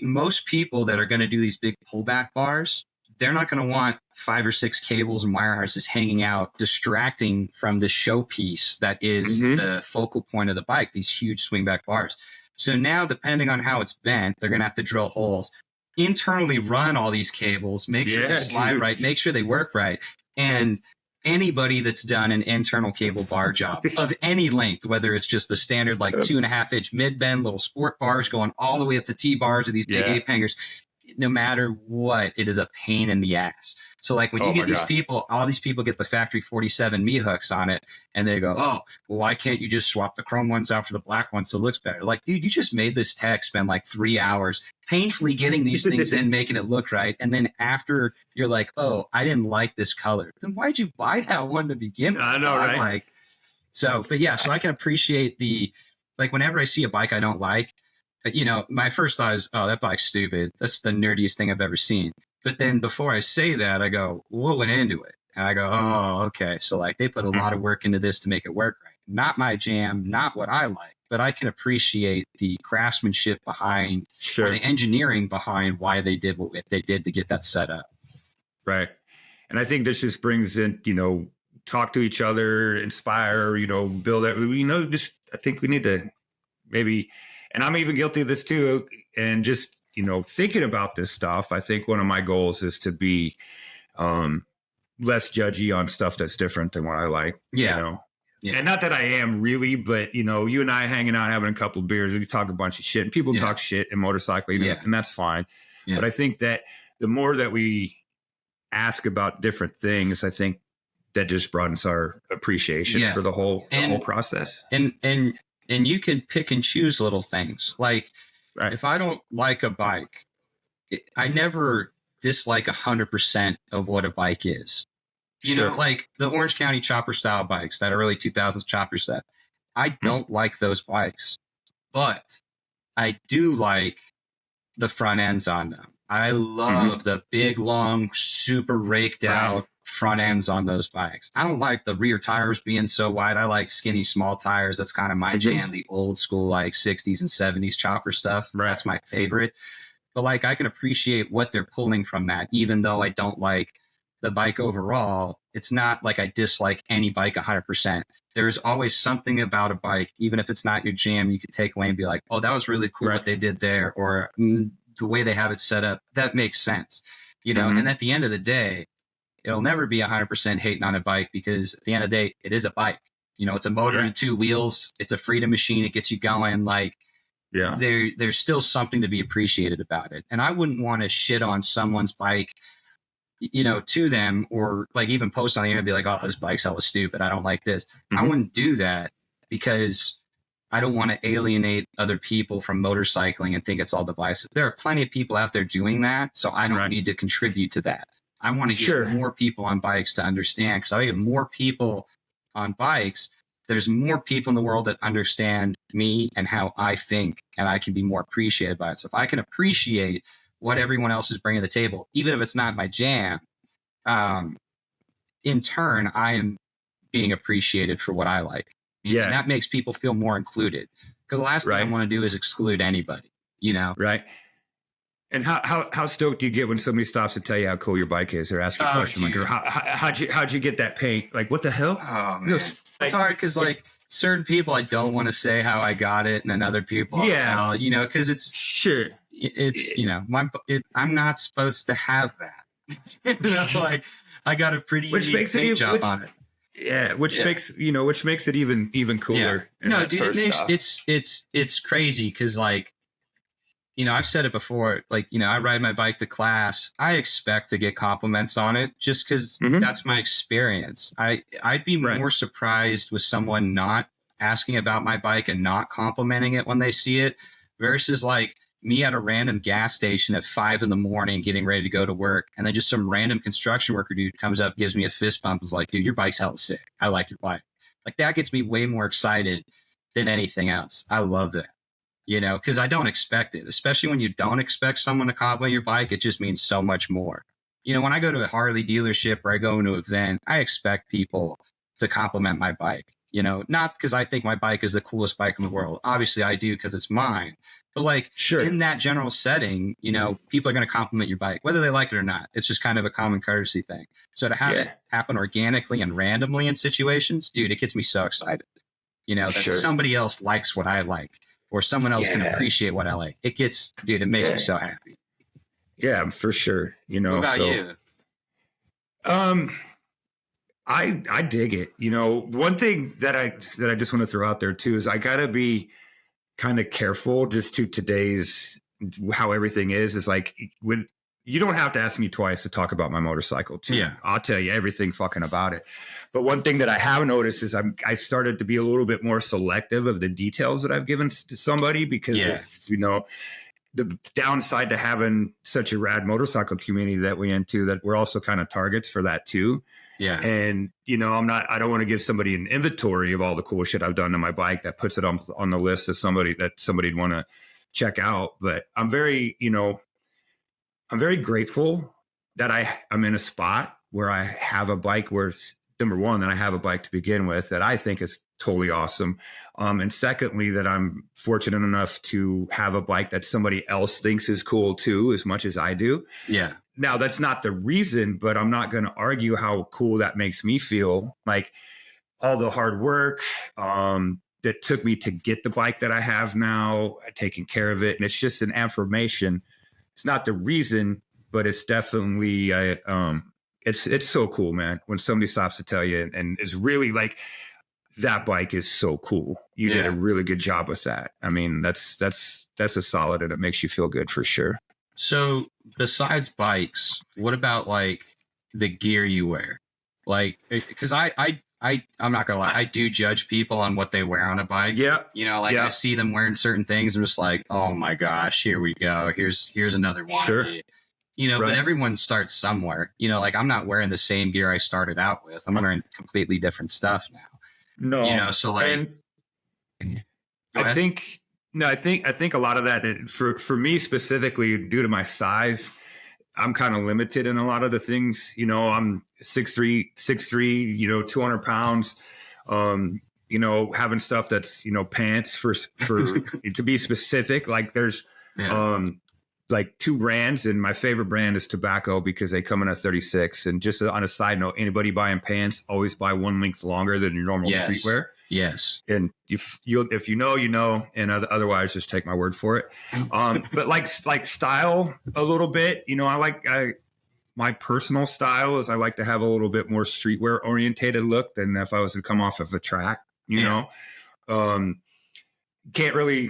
most people that are going to do these big pullback bars, they're not going to want 5 or 6 cables and wire harnesses hanging out, distracting from the showpiece that is the focal point of the bike, these huge swingback bars. So now, depending on how it's bent, they're going to have to drill holes, internally run all these cables, make sure they slide right, make sure they work right. And anybody that's done an internal cable bar job of any length, whether it's just the standard like 2.5-inch mid-bend little sport bars going all the way up to T-bars or these big ape hangers, no matter what, it is a pain in the ass. So like when you get these people, all these people get the factory 47 meat hooks on it and they go, oh, well, why can't you just swap the chrome ones out for the black ones so it looks better? Like, dude, you just made this tech spend like 3 hours painfully getting these things in, making it look right. And then after you're like, oh, I didn't like this color. Then why'd you buy that one to begin with? I know, right? Like, so I can appreciate like whenever I see a bike I don't like, you know, my first thought is, oh, that bike's stupid. That's the nerdiest thing I've ever seen. But then before I say that, I go, what went into it? And I go, oh, okay. So like they put a lot of work into this to make it work right. Not my jam, not what I like, but I can appreciate the craftsmanship behind or the engineering behind why they did what they did to get that set up. Right. And I think this just brings in, you know, talk to each other, inspire, you know, build it. You know, just I think we need to maybe, and I'm even guilty of this too, and just thinking about this stuff, I think one of my goals is to be less judgy on stuff that's different than what I like. Yeah. And not that I am really, but you and I hanging out, having a couple of beers, we talk a bunch of shit, and people talk shit in motorcycling, and that's fine. Yeah. But I think that the more that we ask about different things, I think that just broadens our appreciation for the whole process. And you can pick and choose little things. Like if I don't like a bike, I never dislike 100% of what a bike is. You know, like the Orange County chopper style bikes, that early 2000s chopper set. I don't like those bikes, but I do like the front ends on them. I love the big, long, super raked out front ends on those bikes. I don't like the rear tires being so wide. I like skinny, small tires. That's kind of my jam, the old school, like 60s and 70s chopper stuff. That's my favorite. But like, I can appreciate what they're pulling from that, even though I don't like the bike overall. It's not like I dislike any bike 100%. There's always something about a bike, even if it's not your jam, you could take away and be like, oh, that was really cool what they did there, or the way they have it set up, that makes sense. And at the end of the day, it'll never be 100% hating on a bike, because at the end of the day, it is a bike. It's a motor and two wheels. It's a freedom machine. It gets you going. Like, there's still something to be appreciated about it. And I wouldn't want to shit on someone's bike, to them, or like even post on the internet and be like, oh, this bike's hella stupid, I don't like this. I wouldn't do that, because I don't want to alienate other people from motorcycling and think it's all divisive. There are plenty of people out there doing that, so I don't need to contribute to that. I want to get more people on bikes to understand, because I get more people on bikes, there's more people in the world that understand me and how I think, and I can be more appreciated by it. So if I can appreciate what everyone else is bringing to the table, even if it's not my jam, in turn, I am being appreciated for what I like. Yeah. And that makes people feel more included, because the last thing I want to do is exclude anybody, Right. And how stoked do you get when somebody stops to tell you how cool your bike is, or ask you a question like, how'd you get that paint? Like, what the hell? Oh, man. It's hard, because like certain people, I don't want to say how I got it, and then other people I'll tell, because it's I'm not supposed to have that. Like, I got a pretty unique paint job on it. Yeah, which makes it even cooler. Yeah. No, dude, it's crazy, because like, I've said it before, like, I ride my bike to class. I expect to get compliments on it, just because that's my experience. I'd be more surprised with someone not asking about my bike and not complimenting it when they see it, versus like me at a random gas station at 5 a.m, getting ready to go to work. And then just some random construction worker dude comes up, gives me a fist bump, and is like, dude, your bike's hella sick. I like your bike. Like, that gets me way more excited than anything else. I love that. Because I don't expect it, especially when you don't expect someone to compliment your bike. It just means so much more. When I go to a Harley dealership or I go into an event, I expect people to compliment my bike, not because I think my bike is the coolest bike in the world. Obviously I do, because it's mine. But like, in that general setting, people are going to compliment your bike, whether they like it or not. It's just kind of a common courtesy thing. So to have it happen organically and randomly in situations, dude, it gets me so excited, that somebody else likes what I like, or someone else can appreciate what I like. It makes me so happy. Yeah, for sure. What about you? I dig it. One thing that I just want to throw out there too is I gotta be kind of careful just to today's how everything is like, when you don't have to ask me twice to talk about my motorcycle too. Yeah. I'll tell you everything fucking about it. But one thing that I have noticed is I started to be a little bit more selective of the details that I've given to somebody, because of, the downside to having such a rad motorcycle community that we into, that we're also kind of targets for that too. Yeah. And, I don't want to give somebody an inventory of all the cool shit I've done to my bike that puts it on the list of somebody'd want to check out. But I'm very grateful that I'm in a spot where I have a bike where, number one, that I have a bike to begin with that I think is totally awesome. And secondly, that I'm fortunate enough to have a bike that somebody else thinks is cool too, as much as I do. Yeah. Now, that's not the reason, but I'm not going to argue how cool that makes me feel. Like, all the hard work that took me to get the bike that I have now, taking care of it. And it's just an affirmation it's not the reason, but it's definitely it's so cool, man, when somebody stops to tell you and is really like, that bike is so cool. You did a really good job with that. I mean, that's a solid, and it makes you feel good for sure. So besides bikes, what about like the gear you wear? Like, because I'm not gonna lie, I do judge people on what they wear on a bike. Yeah. You know, like I see them wearing certain things. I'm just like, oh my gosh, here we go. Here's another one. Sure. You know, but everyone starts somewhere. You know, like I'm not wearing the same gear I started out with. I'm wearing completely different stuff now. No. You know, so like, I think a lot of that for me specifically, due to my size, I'm kind of limited in a lot of the things. You know, I'm 6'3", you know, 200 pounds. You know, having stuff that's, you know, pants for to be specific. Like there's like 2 brands, and my favorite brand is Tobacco because they come in a 36. And just on a side note, anybody buying pants, always buy one length longer than your normal streetwear. Yes. And if you know, you know, and otherwise just take my word for it. But like style a little bit, you know, my personal style is I like to have a little bit more streetwear orientated look than if I was to come off of a track, you know. Can't really,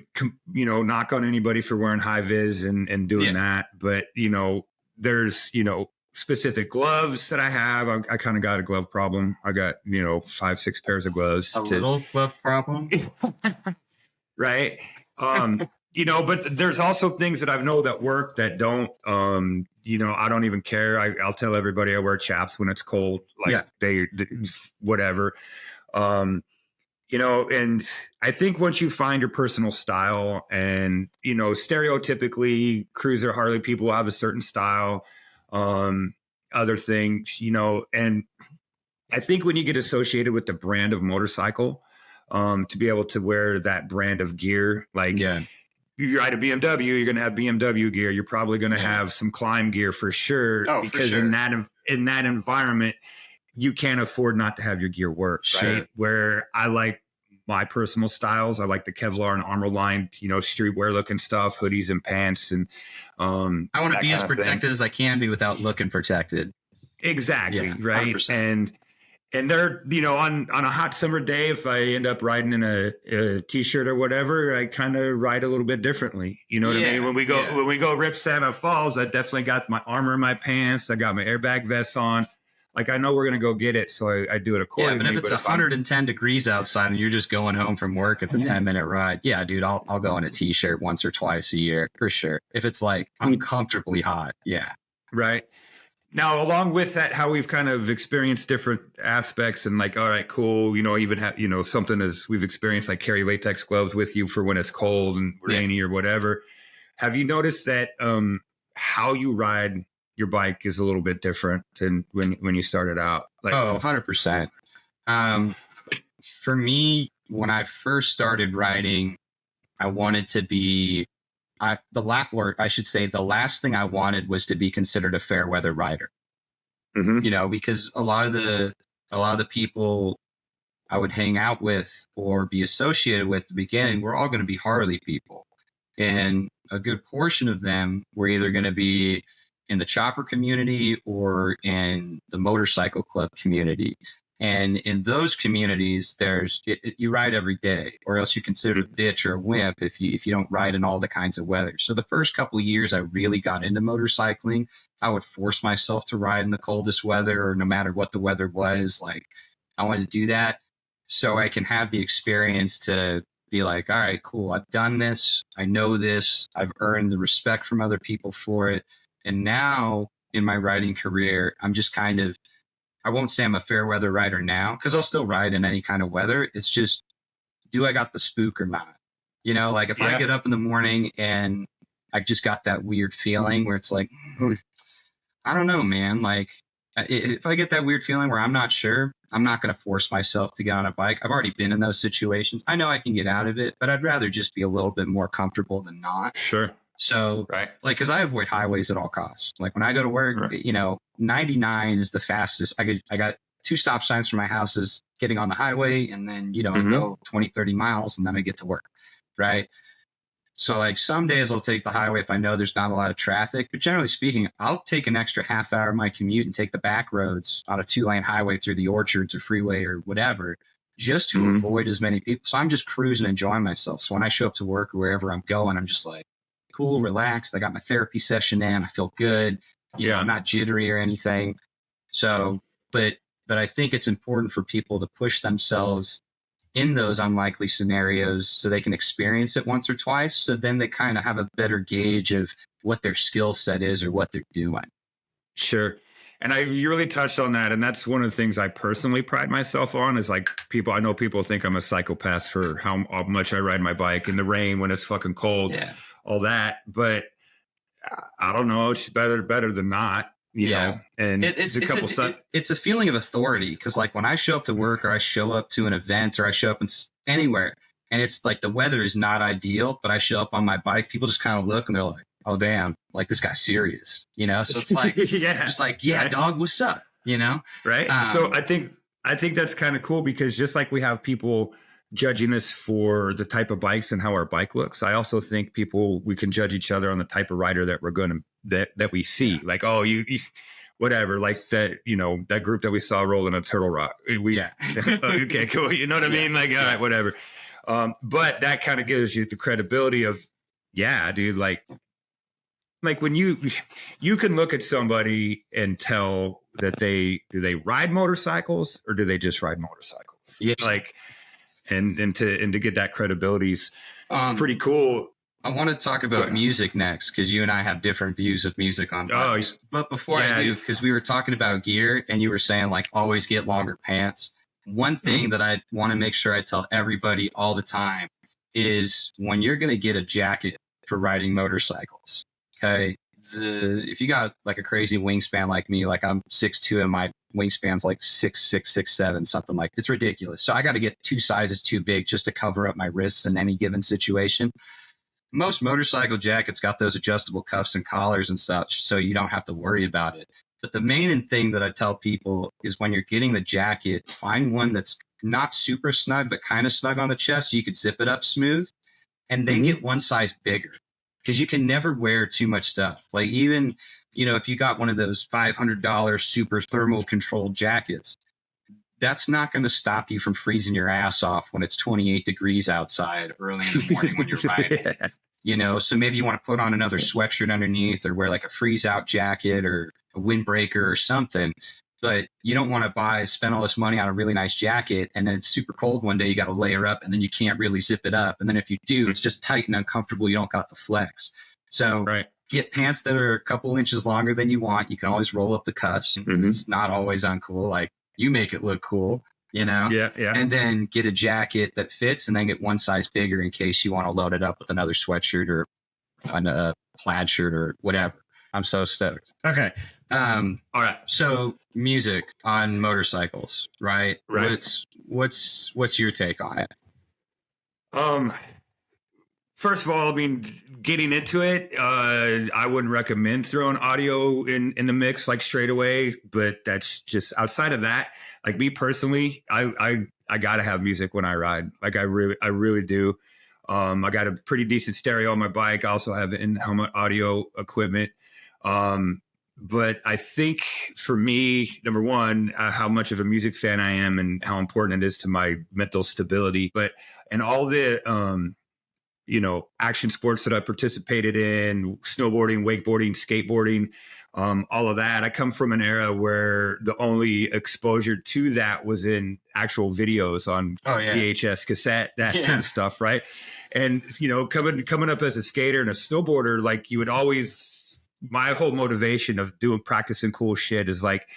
you know, knock on anybody for wearing high vis and doing that. But, you know, there's, you know, specific gloves that I have. I kind of got a glove problem. I got, you know, 5-6 pairs of gloves. Little glove problem. Right. You know, but there's also things that I know that work that don't, you know, I don't even care. I'll tell everybody I wear chaps when it's cold, like whatever. You know, and I think once you find your personal style, and, you know, stereotypically cruiser Harley people have a certain style, other things, you know, and I think when you get associated with the brand of motorcycle, to be able to wear that brand of gear, like you ride a BMW, you're going to have BMW gear. You're probably going to have some climb gear for sure, because in that environment, you can't afford not to have your gear work, right? Where I like my personal styles, I like the Kevlar and armor lined, you know, streetwear looking stuff, hoodies and pants, and I want to be as protected as I can be without looking protected. Exactly, right. 100%. And they're, you know, on a hot summer day, if I end up riding in a t-shirt or whatever, I kind of ride a little bit differently. You know what I mean? When we go rip Santa Falls, I definitely got my armor in my pants. I got my airbag vest on. Like, I know we're going to go get it, so I do it accordingly. Yeah, but if it's 110 degrees outside and you're just going home from work, it's a 10-minute ride. Yeah, dude, I'll go in a t-shirt once or twice a year for sure. If it's like uncomfortably hot, right. Now, along with that, how we've kind of experienced different aspects, and like, all right, cool, you know, even have, you know, something as we've experienced, like carry latex gloves with you for when it's cold and rainy or whatever. Have you noticed that how you ride your bike is a little bit different than when you started out? Like, 100%. For me, when I first started riding, I wanted to be, the last thing I wanted was to be considered a fair weather rider. You know, because a lot of the people I would hang out with or be associated with at the beginning were all going to be Harley people, and a good portion of them were either going to be in the chopper community or in the motorcycle club community. And in those communities, you ride every day, or else you're considered a bitch or a wimp if you don't ride in all the kinds of weather. So the first couple of years I really got into motorcycling, I would force myself to ride in the coldest weather, or no matter what the weather was. Like, I wanted to do that so I can have the experience to be like, all right, cool, I've done this, I know this, I've earned the respect from other people for it. And now in my riding career, I'm just kind of, I won't say I'm a fair weather rider now, because I'll still ride in any kind of weather. It's just, do I got the spook or not? You know, like if I get up in the morning and I just got that weird feeling where it's like, I don't know, man. Like, if I get that weird feeling where I'm not sure, I'm not going to force myself to get on a bike. I've already been in those situations. I know I can get out of it, but I'd rather just be a little bit more comfortable than not. Sure. So, like, because I avoid highways at all costs. Like, when I go to work, you know, 99 is the fastest. I got 2 stop signs from my house is getting on the highway, and then, you know, go 20, 30 miles, and then I get to work. Right. So like some days I'll take the highway if I know there's not a lot of traffic, but generally speaking, I'll take an extra half hour of my commute and take the back roads on a 2-lane highway through the orchards or freeway or whatever, just to avoid as many people. So I'm just cruising, enjoying myself. So when I show up to work or wherever I'm going, I'm just like cool, relaxed. I got my therapy session in. I feel good. You know, I'm not jittery or anything. So, but I think it's important for people to push themselves in those unlikely scenarios so they can experience it once or twice. So then they kind of have a better gauge of what their skill set is or what they're doing. Sure. And you really touched on that. And that's one of the things I personally pride myself on is like I know people think I'm a psychopath for how much I ride my bike in the rain when it's fucking cold, all that. But I don't know. It's better than not. You know, and it's a feeling of authority because like when I show up to work or I show up to an event or I show up anywhere and it's like the weather is not ideal, but I show up on my bike, people just kind of look and they're like, oh damn, like this guy's serious, you know? So it's like, just like, dog, what's up? You know? Right. So I think that's kind of cool because just like we have people judging us for the type of bikes and how our bike looks, I also think we can judge each other on the type of rider that we're going to that we see. Like, oh, you whatever, like that, you know, that group that we saw rolling a Turtle Rock. Okay, cool. You know what I mean? Like, all right, whatever. But that kind of gives you the credibility of, dude, like when you can look at somebody and tell that do they ride motorcycles or do they just ride motorcycles? Yeah. Like, and to get that credibility is pretty cool. I want to talk about music next because you and I have different views of music on bikes. But before I do, because we were talking about gear and you were saying like always get longer pants. One thing that I want to make sure I tell everybody all the time is when you're going to get a jacket for riding motorcycles, okay, if you got like a crazy wingspan like me, like I'm 6'2" and my wingspan's like 6'6", 6'7", something like it's ridiculous. So I got to get 2 sizes too big just to cover up my wrists in any given situation. Most motorcycle jackets got those adjustable cuffs and collars and stuff, so you don't have to worry about it. But the main thing that I tell people is when you're getting the jacket, find one that's not super snug, but kind of snug on the chest so you could zip it up smooth, and then get one size bigger because you can never wear too much stuff. Like even, you know, if you got one of those $500 super thermal controlled jackets, that's not going to stop you from freezing your ass off when it's 28 degrees outside early in the morning when you're riding. You know, so maybe you want to put on another sweatshirt underneath or wear like a freeze out jacket or a windbreaker or something. But you don't want to spend all this money on a really nice jacket and then it's super cold one day, you got to layer up and then you can't really zip it up. And then if you do, it's just tight and uncomfortable. You don't got the flex. So get pants that are a couple inches longer than you want. You can always roll up the cuffs. It's not always uncool. Like you make it look cool, you know? Yeah. And then get a jacket that fits and then get one size bigger in case you want to load it up with another sweatshirt or a plaid shirt or whatever. I'm so stoked. Okay. All right. So music on motorcycles, right? What's your take on it? First of all, I mean, getting into it, I wouldn't recommend throwing audio in the mix like straight away. But that's just outside of that. Like me personally, I gotta have music when I ride. Like I really do. I got a pretty decent stereo on my bike. I also have in-helmet audio equipment. But I think for me, number one, how much of a music fan I am and how important it is to my mental stability. And all the action sports that I participated in, snowboarding, wakeboarding, skateboarding, all of that. I come from an era where the only exposure to that was in actual videos on VHS cassette, that kind of stuff, right? And coming up as a skater and a snowboarder, like you would always. My whole motivation of practicing cool shit is like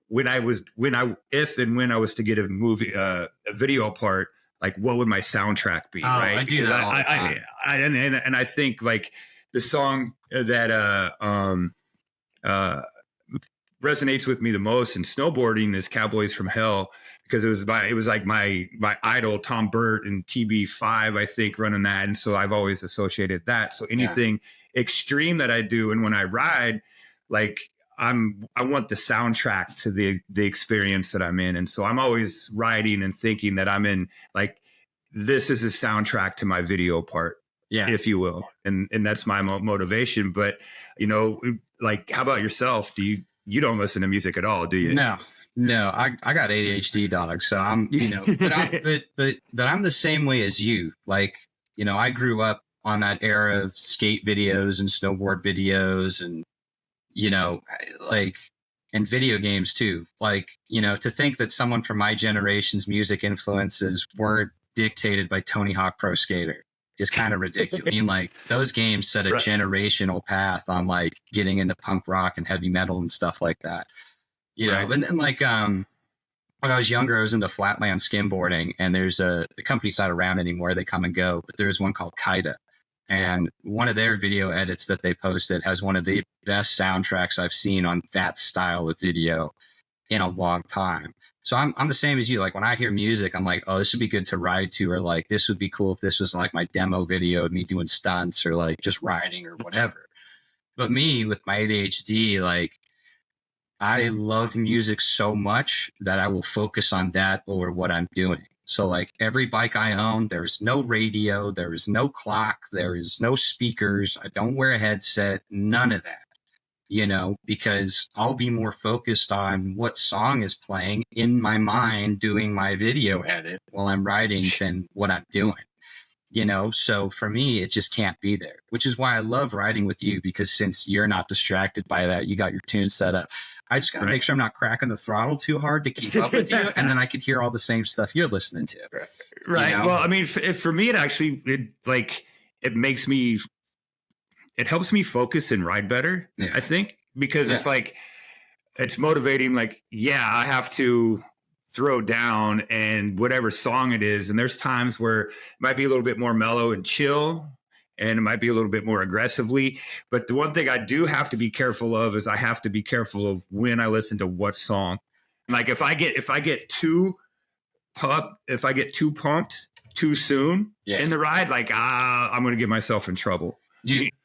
when I was to get a video part, like what would my soundtrack be? Right? I do that all the time. And I think like the song that resonates with me the most in snowboarding is Cowboys from Hell, because it was like my idol Tom Burt and TB5, I think, running that, and so I've always associated that. So anything extreme that I do, and when I ride, like I want the soundtrack to the experience that I'm in, and so I'm always riding and thinking that I'm in like this is a soundtrack to my video part. Yeah. if you will, and that's my motivation. But like, how about yourself? You don't listen to music at all, do you? No, I got ADHD, dog. So I'm, but I'm the same way as you. Like, I grew up on that era of skate videos and snowboard videos and, like, and video games too. Like, to think that someone from my generation's music influences weren't dictated by Tony Hawk Pro Skater is kind of ridiculous. I mean, like, those games set a generational path on like getting into punk rock and heavy metal and stuff like that. And then like when I was younger, I was into flatland skimboarding, and there's the company's not around anymore. They come and go, but there's one called Kaida. And one of their video edits that they posted has one of the best soundtracks I've seen on that style of video in a long time. So I'm the same as you. Like, when I hear music, I'm like, oh, this would be good to ride to, or like, this would be cool if this was like my demo video of me doing stunts or like just riding or whatever. But me with my ADHD, like, I love music so much that I will focus on that over what I'm doing. So like, every bike I own, there's no radio, there is no clock, there is no speakers. I don't wear a headset, none of that, because I'll be more focused on what song is playing in my mind doing my video edit while I'm writing than what I'm doing, So for me, it just can't be there, which is why I love riding with you, because since you're not distracted by that, you got your tune set up. I just got to make sure I'm not cracking the throttle too hard to keep up with you. And then I could hear all the same stuff you're listening to. Right. Well, I mean, for me, it helps me focus and ride better, I think, because it's like, it's motivating. Like, I have to throw down and whatever song it is. And there's times where it might be a little bit more mellow and chill, and it might be a little bit more aggressively. But the one thing I do have to be careful of is I have to be careful of when I listen to what song. Like, if I get too pumped too soon in the ride, like, I'm going to get myself in trouble.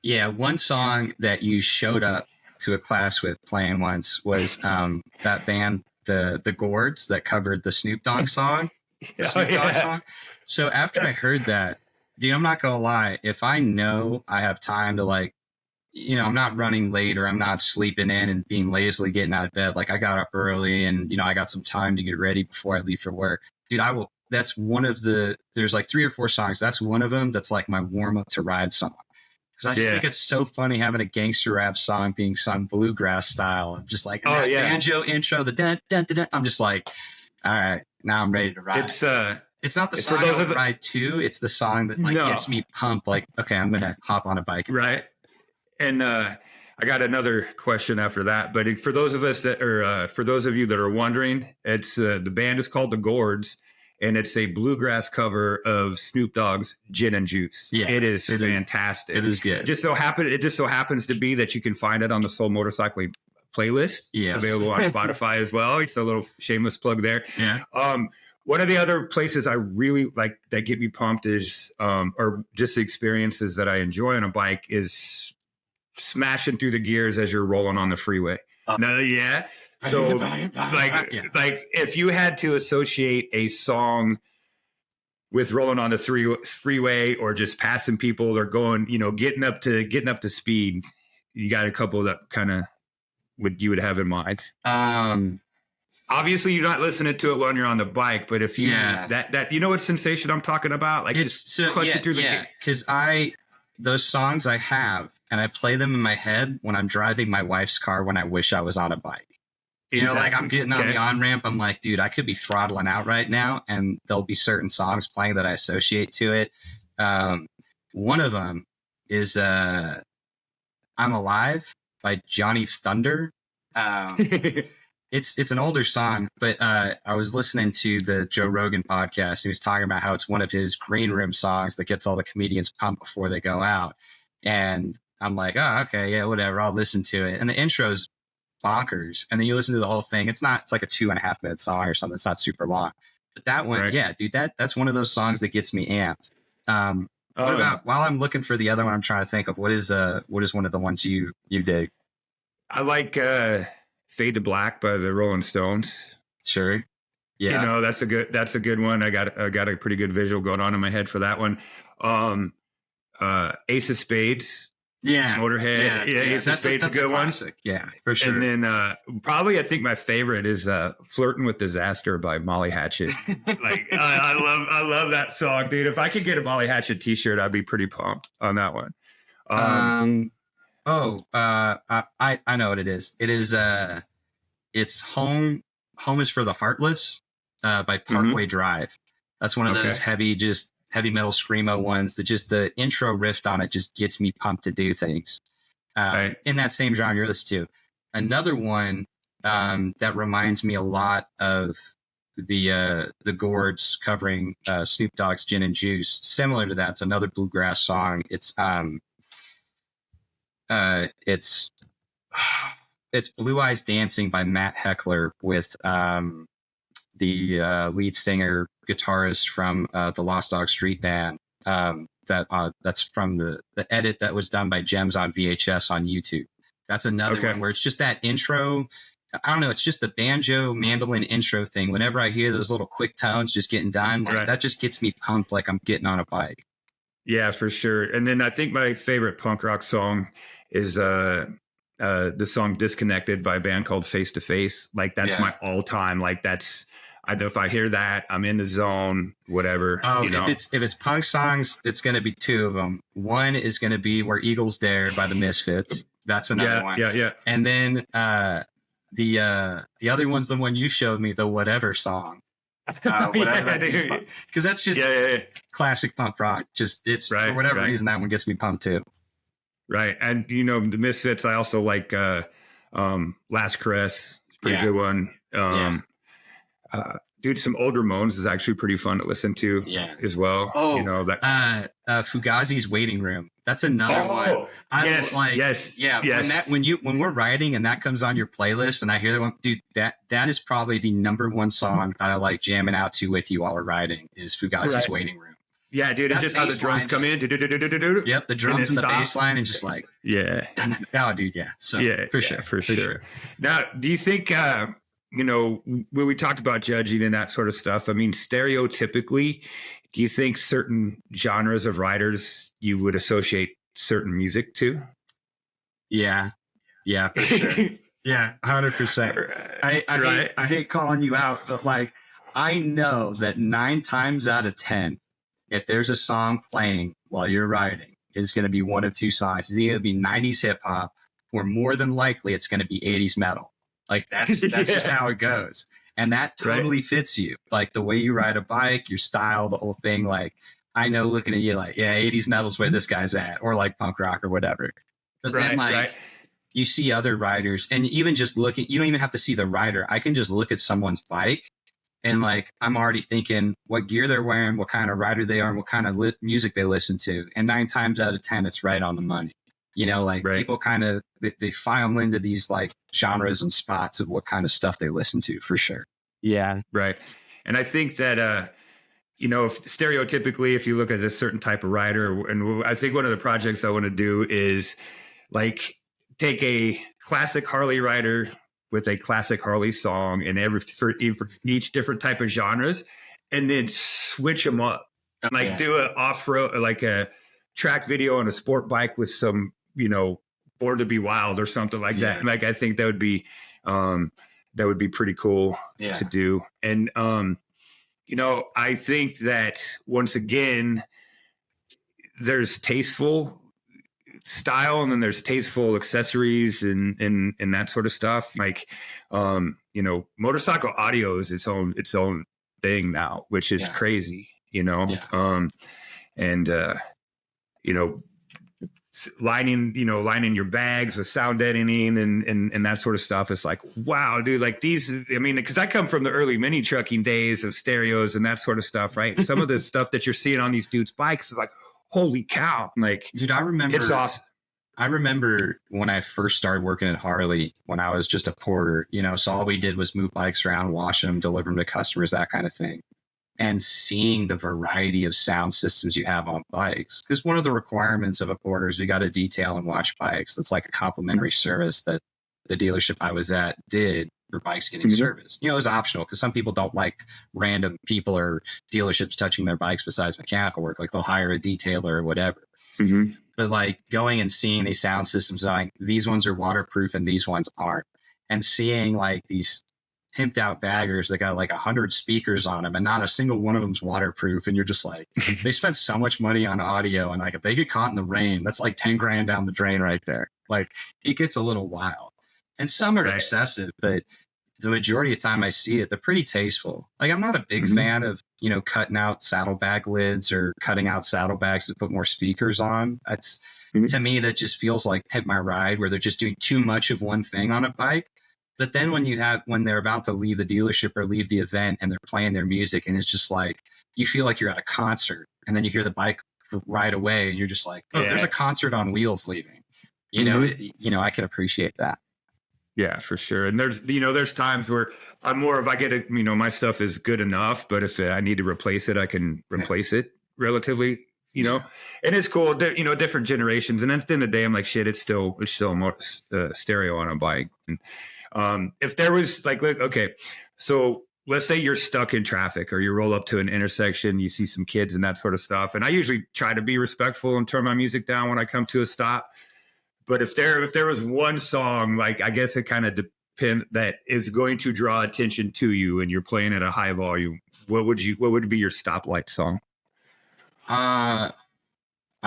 One song that you showed up to a class with playing once was that band, the Gourds, that covered the Snoop Dogg song. Song. So after I heard that, dude, I'm not going to lie. If I know I have time to, like, I'm not running late, or I'm not sleeping in and being lazily getting out of bed. Like, I got up early and, I got some time to get ready before I leave for work. Dude, that's one of there's like 3 or 4 songs. That's one of them. That's like my warm up to ride song. Cause I just think it's so funny having a gangster rap song being sung bluegrass style. I'm just like, banjo intro, the dun, dun, dun, dun. I'm just like, all right, now I'm ready to ride. It's not the song I would ride to. It's the song that gets me pumped. Like, okay, I'm going to hop on a bike. Right. And I got another question after that. But for those of you that are wondering, it's the band is called the Gourds, and it's a bluegrass cover of Snoop Dogg's Gin and Juice. Yeah, it is fantastic. It is good. It just so happens to be that you can find it on the Soul Motorcycling playlist. Yes. Available on Spotify as well. It's a little shameless plug there. Yeah. One of the other places I really like that get me pumped is, or just experiences that I enjoy on a bike, is smashing through the gears as you're rolling on the freeway. So like if you had to associate a song with rolling on the freeway, or just passing people, or going, getting up to speed, you got a couple that kind of you would have in mind. Obviously, you're not listening to it when you're on the bike, but if you that what sensation I'm talking about, like, it's just clutching through the because those songs I have, and I play them in my head when I'm driving my wife's car when I wish I was on a bike. Like, I'm getting on the on-ramp, I'm like, dude, I could be throttling out right now, and there'll be certain songs playing that I associate to it. One of them is I'm Alive by Johnny Thunder. It's an older song, but I was listening to the Joe Rogan podcast. He was talking about how it's one of his green room songs that gets all the comedians pumped before they go out. And I'm like, oh, okay, yeah, whatever. I'll listen to it. And the intro's bonkers. And then you listen to the whole thing. It's like a 2.5 minute song or something. It's not super long. But that one, dude, that's one of those songs that gets me amped. What about, while I'm looking for the other one, I'm trying to think of what is one of the ones you dig? I like Fade to Black by the Rolling Stones. Sure. Yeah. That's a good one. I got a pretty good visual going on in my head for that one. Ace of Spades. Yeah. Motorhead. Yeah, Ace of Spades is a good one. Classic. Yeah, for sure. And then probably I think my favorite is Flirting with Disaster by Molly Hatchet. Like I love that song, dude. If I could get a Molly Hatchet t-shirt, I'd be pretty pumped on that one. I know what it is. It is it's Home is for the Heartless by Parkway Drive. That's one of those heavy metal screamo ones that just the intro riff on it just gets me pumped to do things. In that same genre, you're listening to another one that reminds me a lot of the Gourds covering Snoop Dogg's Gin and Juice. Similar to that, it's another bluegrass song. It's Blue Eyes Dancing by Matt Heckler with the lead singer guitarist from the Lost Dog Street Band. That's from the edit that was done by Gems on VHS on YouTube. That's another one where it's just that intro. I don't know. It's just the banjo mandolin intro thing. Whenever I hear those little quick tones just getting done, that just gets me pumped like I'm getting on a bike. Yeah, for sure. And then I think my favorite punk rock song is the song Disconnected by a band called Face to Face. Like that's my all time. Like that's, I know if I hear that, I'm in the zone, whatever. Oh, if it's punk songs, it's going to be two of them. One is going to be Where Eagles Dare by the Misfits. That's another one. Yeah. And then the other one's the one you showed me, the Whatever song. Because that's just classic punk rock. Just it's for whatever reason that one gets me pumped too. Right, and the Misfits. I also like Last Caress. It's a pretty good one. Dude, some Old Ramones is actually pretty fun to listen to as well. Oh, Fugazi's Waiting Room. That's another one. Yes. When we're riding and that comes on your playlist and I hear that one, dude, that is probably the number one song that I like jamming out to with you while we're riding is Fugazi's Waiting Room. Yeah, dude, and just how the drums come in. Yep, the drums and the bass line and just like oh, dude, yeah. So for sure. Now, do you think when we talked about judging and that sort of stuff, I mean, stereotypically, do you think certain genres of writers you would associate certain music to? Yeah, for sure. Yeah, 100%. I hate calling you out, but like, I know that 9 times out of 10, if there's a song playing while you're riding, it's going to be one of two songs. It's either be 90s hip hop or more than likely it's going to be 80s metal. Like that's just how it goes. And that totally fits you. Like the way you ride a bike, your style, the whole thing. Like I know looking at you like, 80s metal's where this guy's at, or like punk rock or whatever. But then you see other riders and even just looking, you don't even have to see the rider. I can just look at someone's bike and like, I'm already thinking what gear they're wearing, what kind of rider they are, and what kind of music they listen to. And 9 times out of 10, it's right on the money. People kind of, they file into these like genres and spots of what kind of stuff they listen to for sure. Yeah. Right. And I think that, if stereotypically, if you look at a certain type of rider, and I think one of the projects I want to do is like take a classic Harley rider with a classic Harley song and for each different type of genres, and then switch them up. Like do an off-road, like a track video on a sport bike with some, Born to Be Wild or something like that. Like I think that would be pretty cool to do. And I think that once again, there's tasteful style and then there's tasteful accessories and that sort of stuff. Like motorcycle audio is its own thing now, which is crazy, lining your bags with sound deadening and that sort of stuff. It's like, wow, dude, like these, I mean, because I come from the early mini trucking days of stereos and that sort of stuff, right? Some of the stuff that you're seeing on these dudes' bikes is like, holy cow. Like, dude, I remember it's awesome. I remember when I first started working at Harley, when I was just a porter, so all we did was move bikes around, wash them, deliver them to customers, that kind of thing. And seeing the variety of sound systems you have on bikes. Because one of the requirements of a porter is we got to detail and watch bikes. That's like a complimentary service that the dealership I was at did. your bike's getting Mhm. serviced. You know, it's optional because some people don't like random people or dealerships touching their bikes besides mechanical work. Like they'll hire a detailer or whatever. Mhm. But like going and seeing these sound systems, like these ones are waterproof and these ones aren't, and seeing like these pimped out baggers that got like 100 speakers on them and not a single one of them's waterproof, and you're just like, they spent so much money on audio, and like if they get caught in the rain, that's like 10 grand down the drain right there. Like it gets a little wild, and some are Right. excessive, but the majority of the time I see it, they're pretty tasteful. Like I'm not a big Mhm. fan of, you know, cutting out saddlebag lids or cutting out saddlebags to put more speakers on. That's Mhm. to me, that just feels like Hit My Ride, where they're just doing too much of one thing on a bike. But then when they're about to leave the dealership or leave the event and they're playing their music, and it's just like you feel like you're at a concert, and then you hear the bike ride away, and you're just like, oh, there's Yeah. a concert on wheels leaving. You know, I can appreciate that. Yeah, for sure. And there's times where I'm more of, I get it, my stuff is good enough, but if I need to replace it, I can replace it relatively, and it's cool, different generations. And at the end of the day, I'm like, shit, it's still more stereo on a bike. And if there was like, okay, so let's say you're stuck in traffic or you roll up to an intersection, you see some kids and that sort of stuff. And I usually try to be respectful and turn my music down when I come to a stop. But if there was one song, like I guess it kind of depend that is going to draw attention to you, and you're playing at a high volume, what would be your stoplight song? I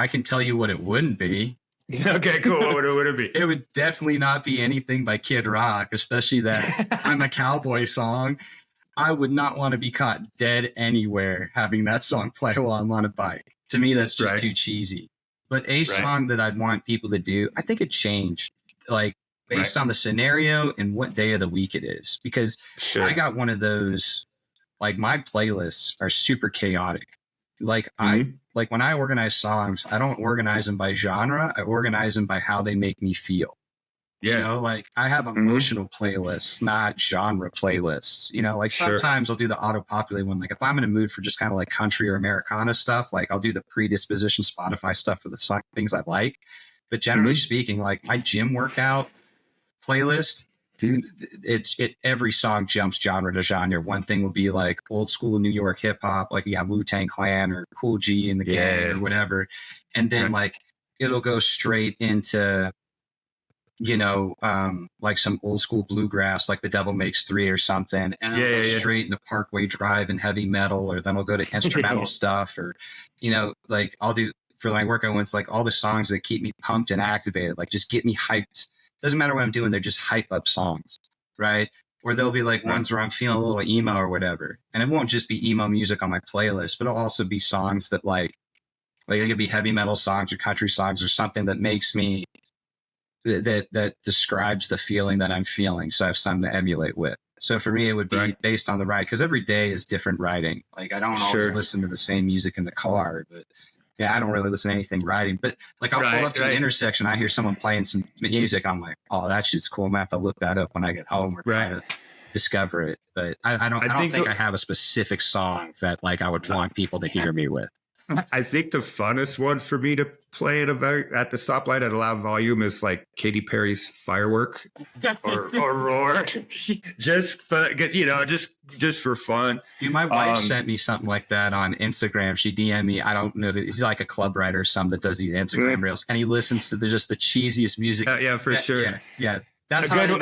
can tell you what it wouldn't be. Okay, cool. What would it be? It would definitely not be anything by Kid Rock, especially that I'm a Cowboy song. I would not want to be caught dead anywhere having that song play while I'm on a bike. To me, that's just too cheesy. But a song that I'd want people to do, I think it changed, like based on the scenario and what day of the week it is. Because I got one of those, like my playlists are super chaotic. Like like when I organize songs, I don't organize them by genre. I organize them by how they make me feel. Yeah. You know, like I have emotional playlists, not genre playlists. You know, like sometimes I'll do the auto-populate one. Like if I'm in a mood for just kind of like country or Americana stuff, like I'll do the predisposition Spotify stuff for the things I like. But generally speaking, like my gym workout playlist, dude, every song jumps genre to genre. One thing will be like old school New York hip hop, like you have Wu-Tang Clan or Cool G and the Gang or whatever. And then like it'll go straight into, like some old school bluegrass, like The Devil Makes Three or something, and I'll go straight into Parkway Drive and heavy metal, or then I'll go to instrumental stuff, or like I'll do for my workout ones, like all the songs that keep me pumped and activated, like just get me hyped. Doesn't matter what I'm doing, they're just hype up songs, right? Or there'll be like ones where I'm feeling a little emo or whatever, and it won't just be emo music on my playlist, but it'll also be songs that like it could be heavy metal songs or country songs or something that makes me that describes the feeling that I'm feeling. So I have something to emulate with. So for me, it would be based on the ride, because every day is different riding. Like I don't always listen to the same music in the car, but I don't really listen to anything riding. But like I'll pull up to the intersection, I hear someone playing some music. I'm like, oh, that shit's cool. I'm gonna have to look that up when I get home or try to discover it. But I don't think I have a specific song that like I would want people to hear me with. I think the funnest one for me to play at the stoplight at a loud volume is like Katy Perry's Firework or Roar. just for fun. Dude, my wife sent me something like that on Instagram. She DM'd me. I don't know. He's like a club writer or something that does these Instagram reels, and he listens to just the cheesiest music. Yeah, for sure. Yeah. That's a good one.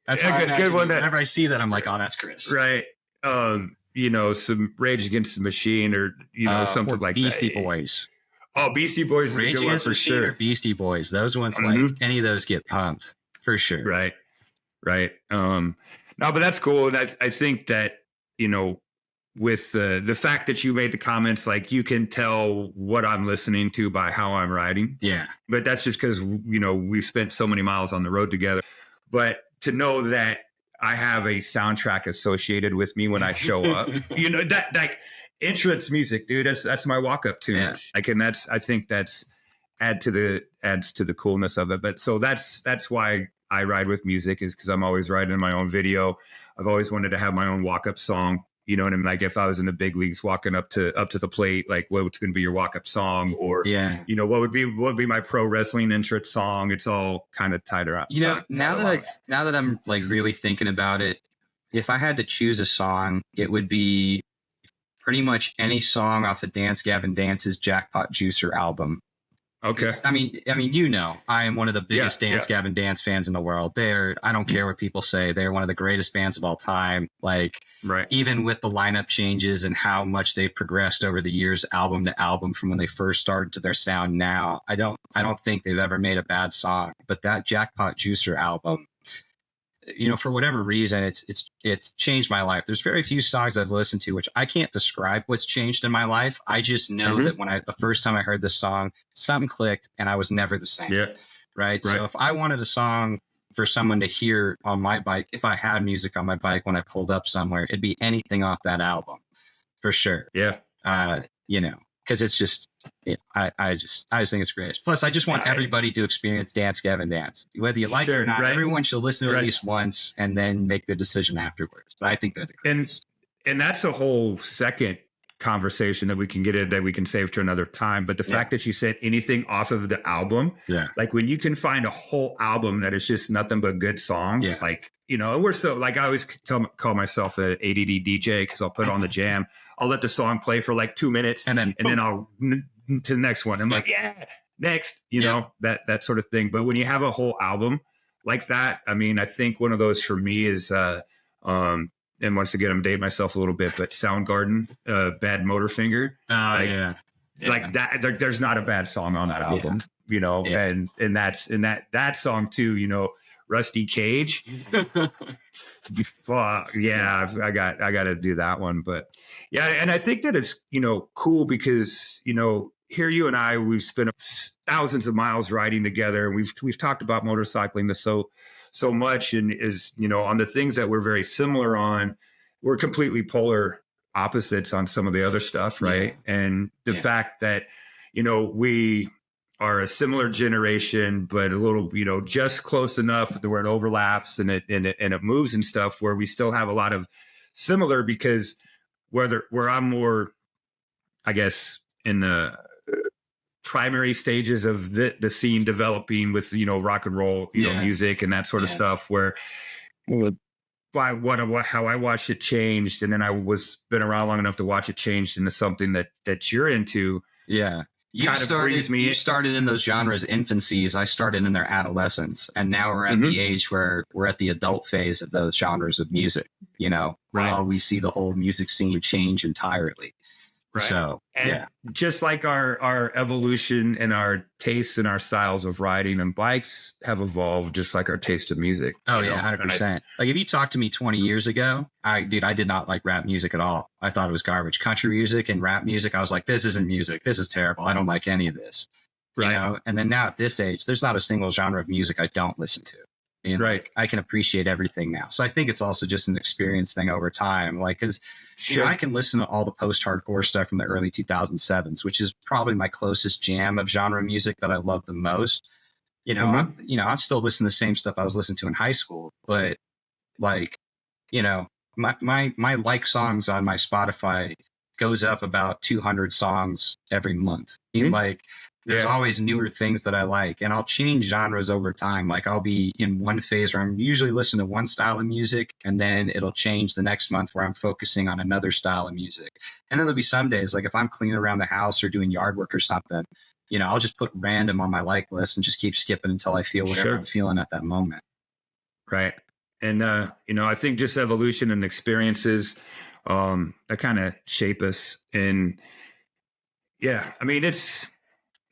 That's a good one. Whenever I see that, I'm like, oh, that's Chris. Right. Some Rage Against the Machine or something like Beastie Boys. Oh, Beastie Boys is Rage a good one for sure. Beastie Boys. Those ones, like any of those get pumped for sure. Right. No, but that's cool. And I think that, with the fact that you made the comments, like you can tell what I'm listening to by how I'm riding. Yeah. But that's just because, we spent so many miles on the road together. But to know that I have a soundtrack associated with me when I show up, that like entrance music, dude, that's my walk up tune. Yeah. Like, and I think that's adds to the coolness of it. But so that's why I ride with music, is because I'm always riding my own video. I've always wanted to have my own walk up song, You know what I mean? Like if I was in the big leagues walking up to the plate, like what's going to be your walk up song, or Yeah. you know, what would be my pro wrestling entrance song? It's all kind of tied around. You know, now that I'm like really thinking about it, if I had to choose a song, it would be pretty much any song off of Dance Gavin Dance's Jackpot Juicer album. Okay. I mean, you know, I am one of the biggest Yeah, Dance Gavin Dance fans in the world. I don't care what people say. They're one of the greatest bands of all time. Like, Right. even with the lineup changes and how much they've progressed over the years, album to album, from when they first started to their sound now, I don't think they've ever made a bad song. But that Jackpot Juicer album, you know, for whatever reason, it's changed my life. There's very few songs I've listened to which I can't describe what's changed in my life. I just know that when the first time I heard this song, something clicked and I was never the same. Yeah. Right. So if I wanted a song for someone to hear on my bike, if I had music on my bike when I pulled up somewhere, it'd be anything off that album for sure. Yeah. You know, because it's just, I just think it's great. Plus, I just want everybody to experience Dance Gavin Dance, whether you like it or not. Right. Everyone should listen to it at least once and then make their decision afterwards. But I think they're the greatest. And that's a whole second conversation that we can get in, that we can save to another time. But the fact that you said anything off of the album, like when you can find a whole album that is just nothing but good songs, like, you know, we're so, like, I always call myself an ADD DJ because I'll put on the jam. I'll let the song play for like 2 minutes and then I'll to the next one. I'm like, next, you know, that sort of thing. But when you have a whole album like that, I mean, I think one of those for me is, and once again, I'm dating myself a little bit, but Soundgarden, Bad Motorfinger. Like that, there's not a bad song on that album, you know, and that song too, you know, Rusty Cage. Fuck yeah, I got to do that one. But yeah, and I think that it's, you know, cool because, you know, here you and I, we've spent thousands of miles riding together, and we've talked about motorcycling so much, and is, you know, on the things that we're very similar on, we're completely polar opposites on some of the other stuff, right? And the fact that, you know, we are a similar generation, but a little, you know, just close enough where it overlaps and it moves and stuff, where we still have a lot of similar, because where I'm more, I guess, in the primary stages of the scene developing with, you know, rock and roll, you know, music and that sort of stuff, where how I watched it changed, and then I been around long enough to watch it change into something that you're into. Yeah. You started in those genres' infancies. I started in their adolescence, and now we're at the age where we're at the adult phase of those genres of music, you know, while we see the whole music scene change entirely. Right. So, just like our evolution and our tastes and our styles of riding and bikes have evolved, just like our taste of music. Oh yeah, 100%. Like if you talked to me 20 years ago, I did not like rap music at all. I thought it was garbage. Country music and rap music, I was like, this isn't music. This is terrible. I don't like any of this. Right. You know? And then now at this age, there's not a single genre of music I don't listen to. You know, right. I can appreciate everything now. So I think it's also just an experience thing over time. Like, because you know, I can listen to all the post-hardcore stuff from the early 2007s, which is probably my closest jam of genre music that I love the most. You know, I'm still listening to the same stuff I was listening to in high school, but like, you know, my like songs on my Spotify goes up about 200 songs every month. Like, there's always newer things that I like, and I'll change genres over time. Like I'll be in one phase where I'm usually listening to one style of music, and then it'll change the next month where I'm focusing on another style of music. And then there'll be some days, like if I'm cleaning around the house or doing yard work or something, you know, I'll just put random on my like list and just keep skipping until I feel whatever I'm feeling at that moment. Right. And, you know, I think just evolution and experiences that kind of shape us. And yeah, I mean, it's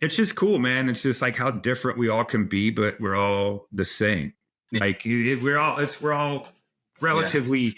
just cool, man. It's just like how different we all can be, but we're all the same. Like we're all relatively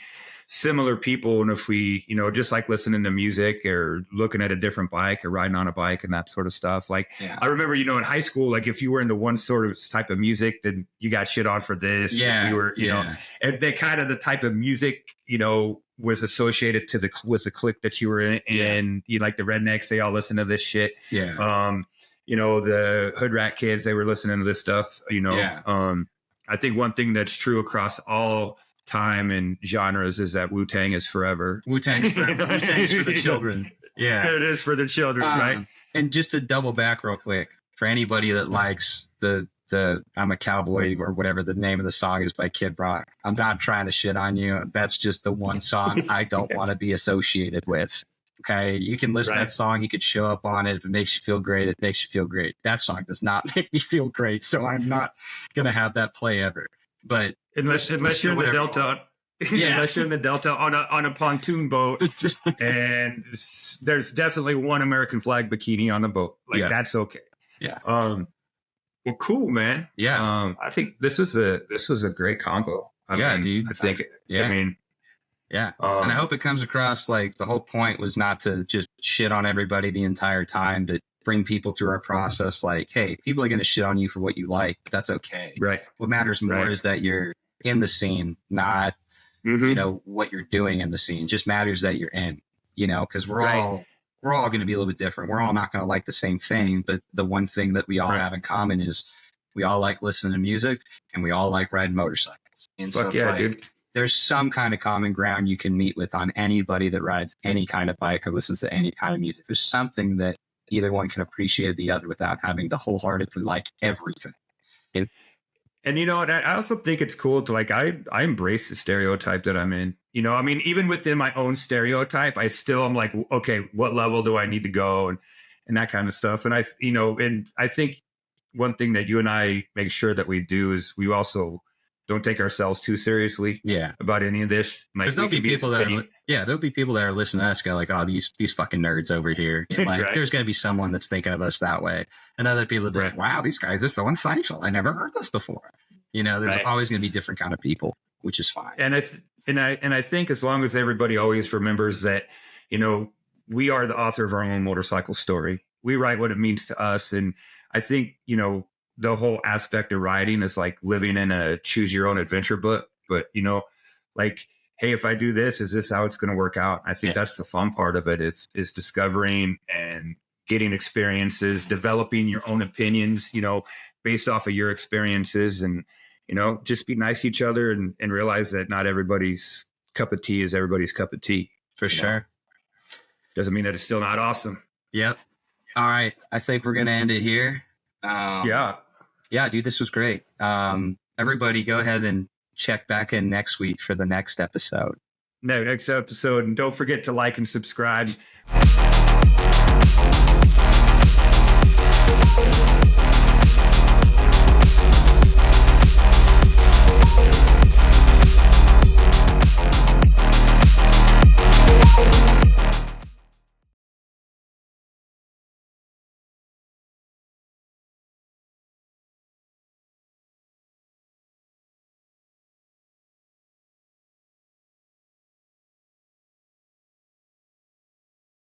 similar people. And if we, you know, just like listening to music or looking at a different bike or riding on a bike and that sort of stuff. Like I remember, you know, in high school, like if you were into one sort of type of music, then you got shit on for this. Yeah. If you were, you know, and they kind of the type of music, you know, was associated to with the clique that you were in. And you like the rednecks, they all listen to this shit. Yeah. You know, the hood rat kids, they were listening to this stuff, you know. I think one thing that's true across all time and genres is that Wu-Tang is forever. Wu-Tang's for the children. Yeah. It is for the children, right? And just to double back real quick, for anybody that likes the I'm a Cowboy or whatever the name of the song is by Kid Rock, I'm not trying to shit on you. That's just the one song I don't want to be associated with. Okay, you can listen to that song, you could show up on it. If it makes you feel great, it makes you feel great. That song does not make me feel great, so I'm not gonna have that play ever. But unless you're in the Delta, unless you're in the Delta on a pontoon boat, and there's definitely one American flag bikini on the boat, like that's okay. Yeah. Well, cool, man. Yeah. I think this was a great combo. I mean, dude. I think. Yeah. I mean. Yeah. And I hope it comes across like the whole point was not to just shit on everybody the entire time, but bring people through our process. Like, hey, people are going to shit on you for what you like. That's okay. Right. What matters more is that you're in the scene, not, you know, what you're doing in the scene. It just matters that you're in, you know, because we're all going to be a little bit different. We're all not going to like the same thing. But the one thing that we all have in common is we all like listening to music and we all like riding motorcycles. And so it's like, dude. There's some kind of common ground you can meet with on anybody that rides any kind of bike or listens to any kind of music. There's something that either one can appreciate the other without having to wholeheartedly like everything. And you know, I also think it's cool to like, I embrace the stereotype that I'm in. You know, I mean, even within my own stereotype, I still am like, okay, what level do I need to go and that kind of stuff. And I think one thing that you and I make sure that we do is we also don't take ourselves too seriously about any of this. Because there'll be people that are listening to us go like, oh, these fucking nerds over here. And like, there's going to be someone that's thinking of us that way. And other people will be like, wow, these guys are so insightful. I never heard this before. You know, there's always going to be different kind of people, which is fine. And I think as long as everybody always remembers that, you know, we are the author of our own motorcycle story. We write what it means to us. And I think, you know, the whole aspect of riding is like living in a choose your own adventure book. But, you know, like, hey, if I do this, is this how it's going to work out? I think that's the fun part of it is discovering and getting experiences, developing your own opinions, you know, based off of your experiences, and, you know, just be nice to each other and realize that not everybody's cup of tea is everybody's cup of tea. For sure. Doesn't mean that it's still not awesome. Yep. All right. I think we're going to end it here. Yeah, dude, this was great. Everybody go ahead and check back in next week for the next episode. And don't forget to like and subscribe.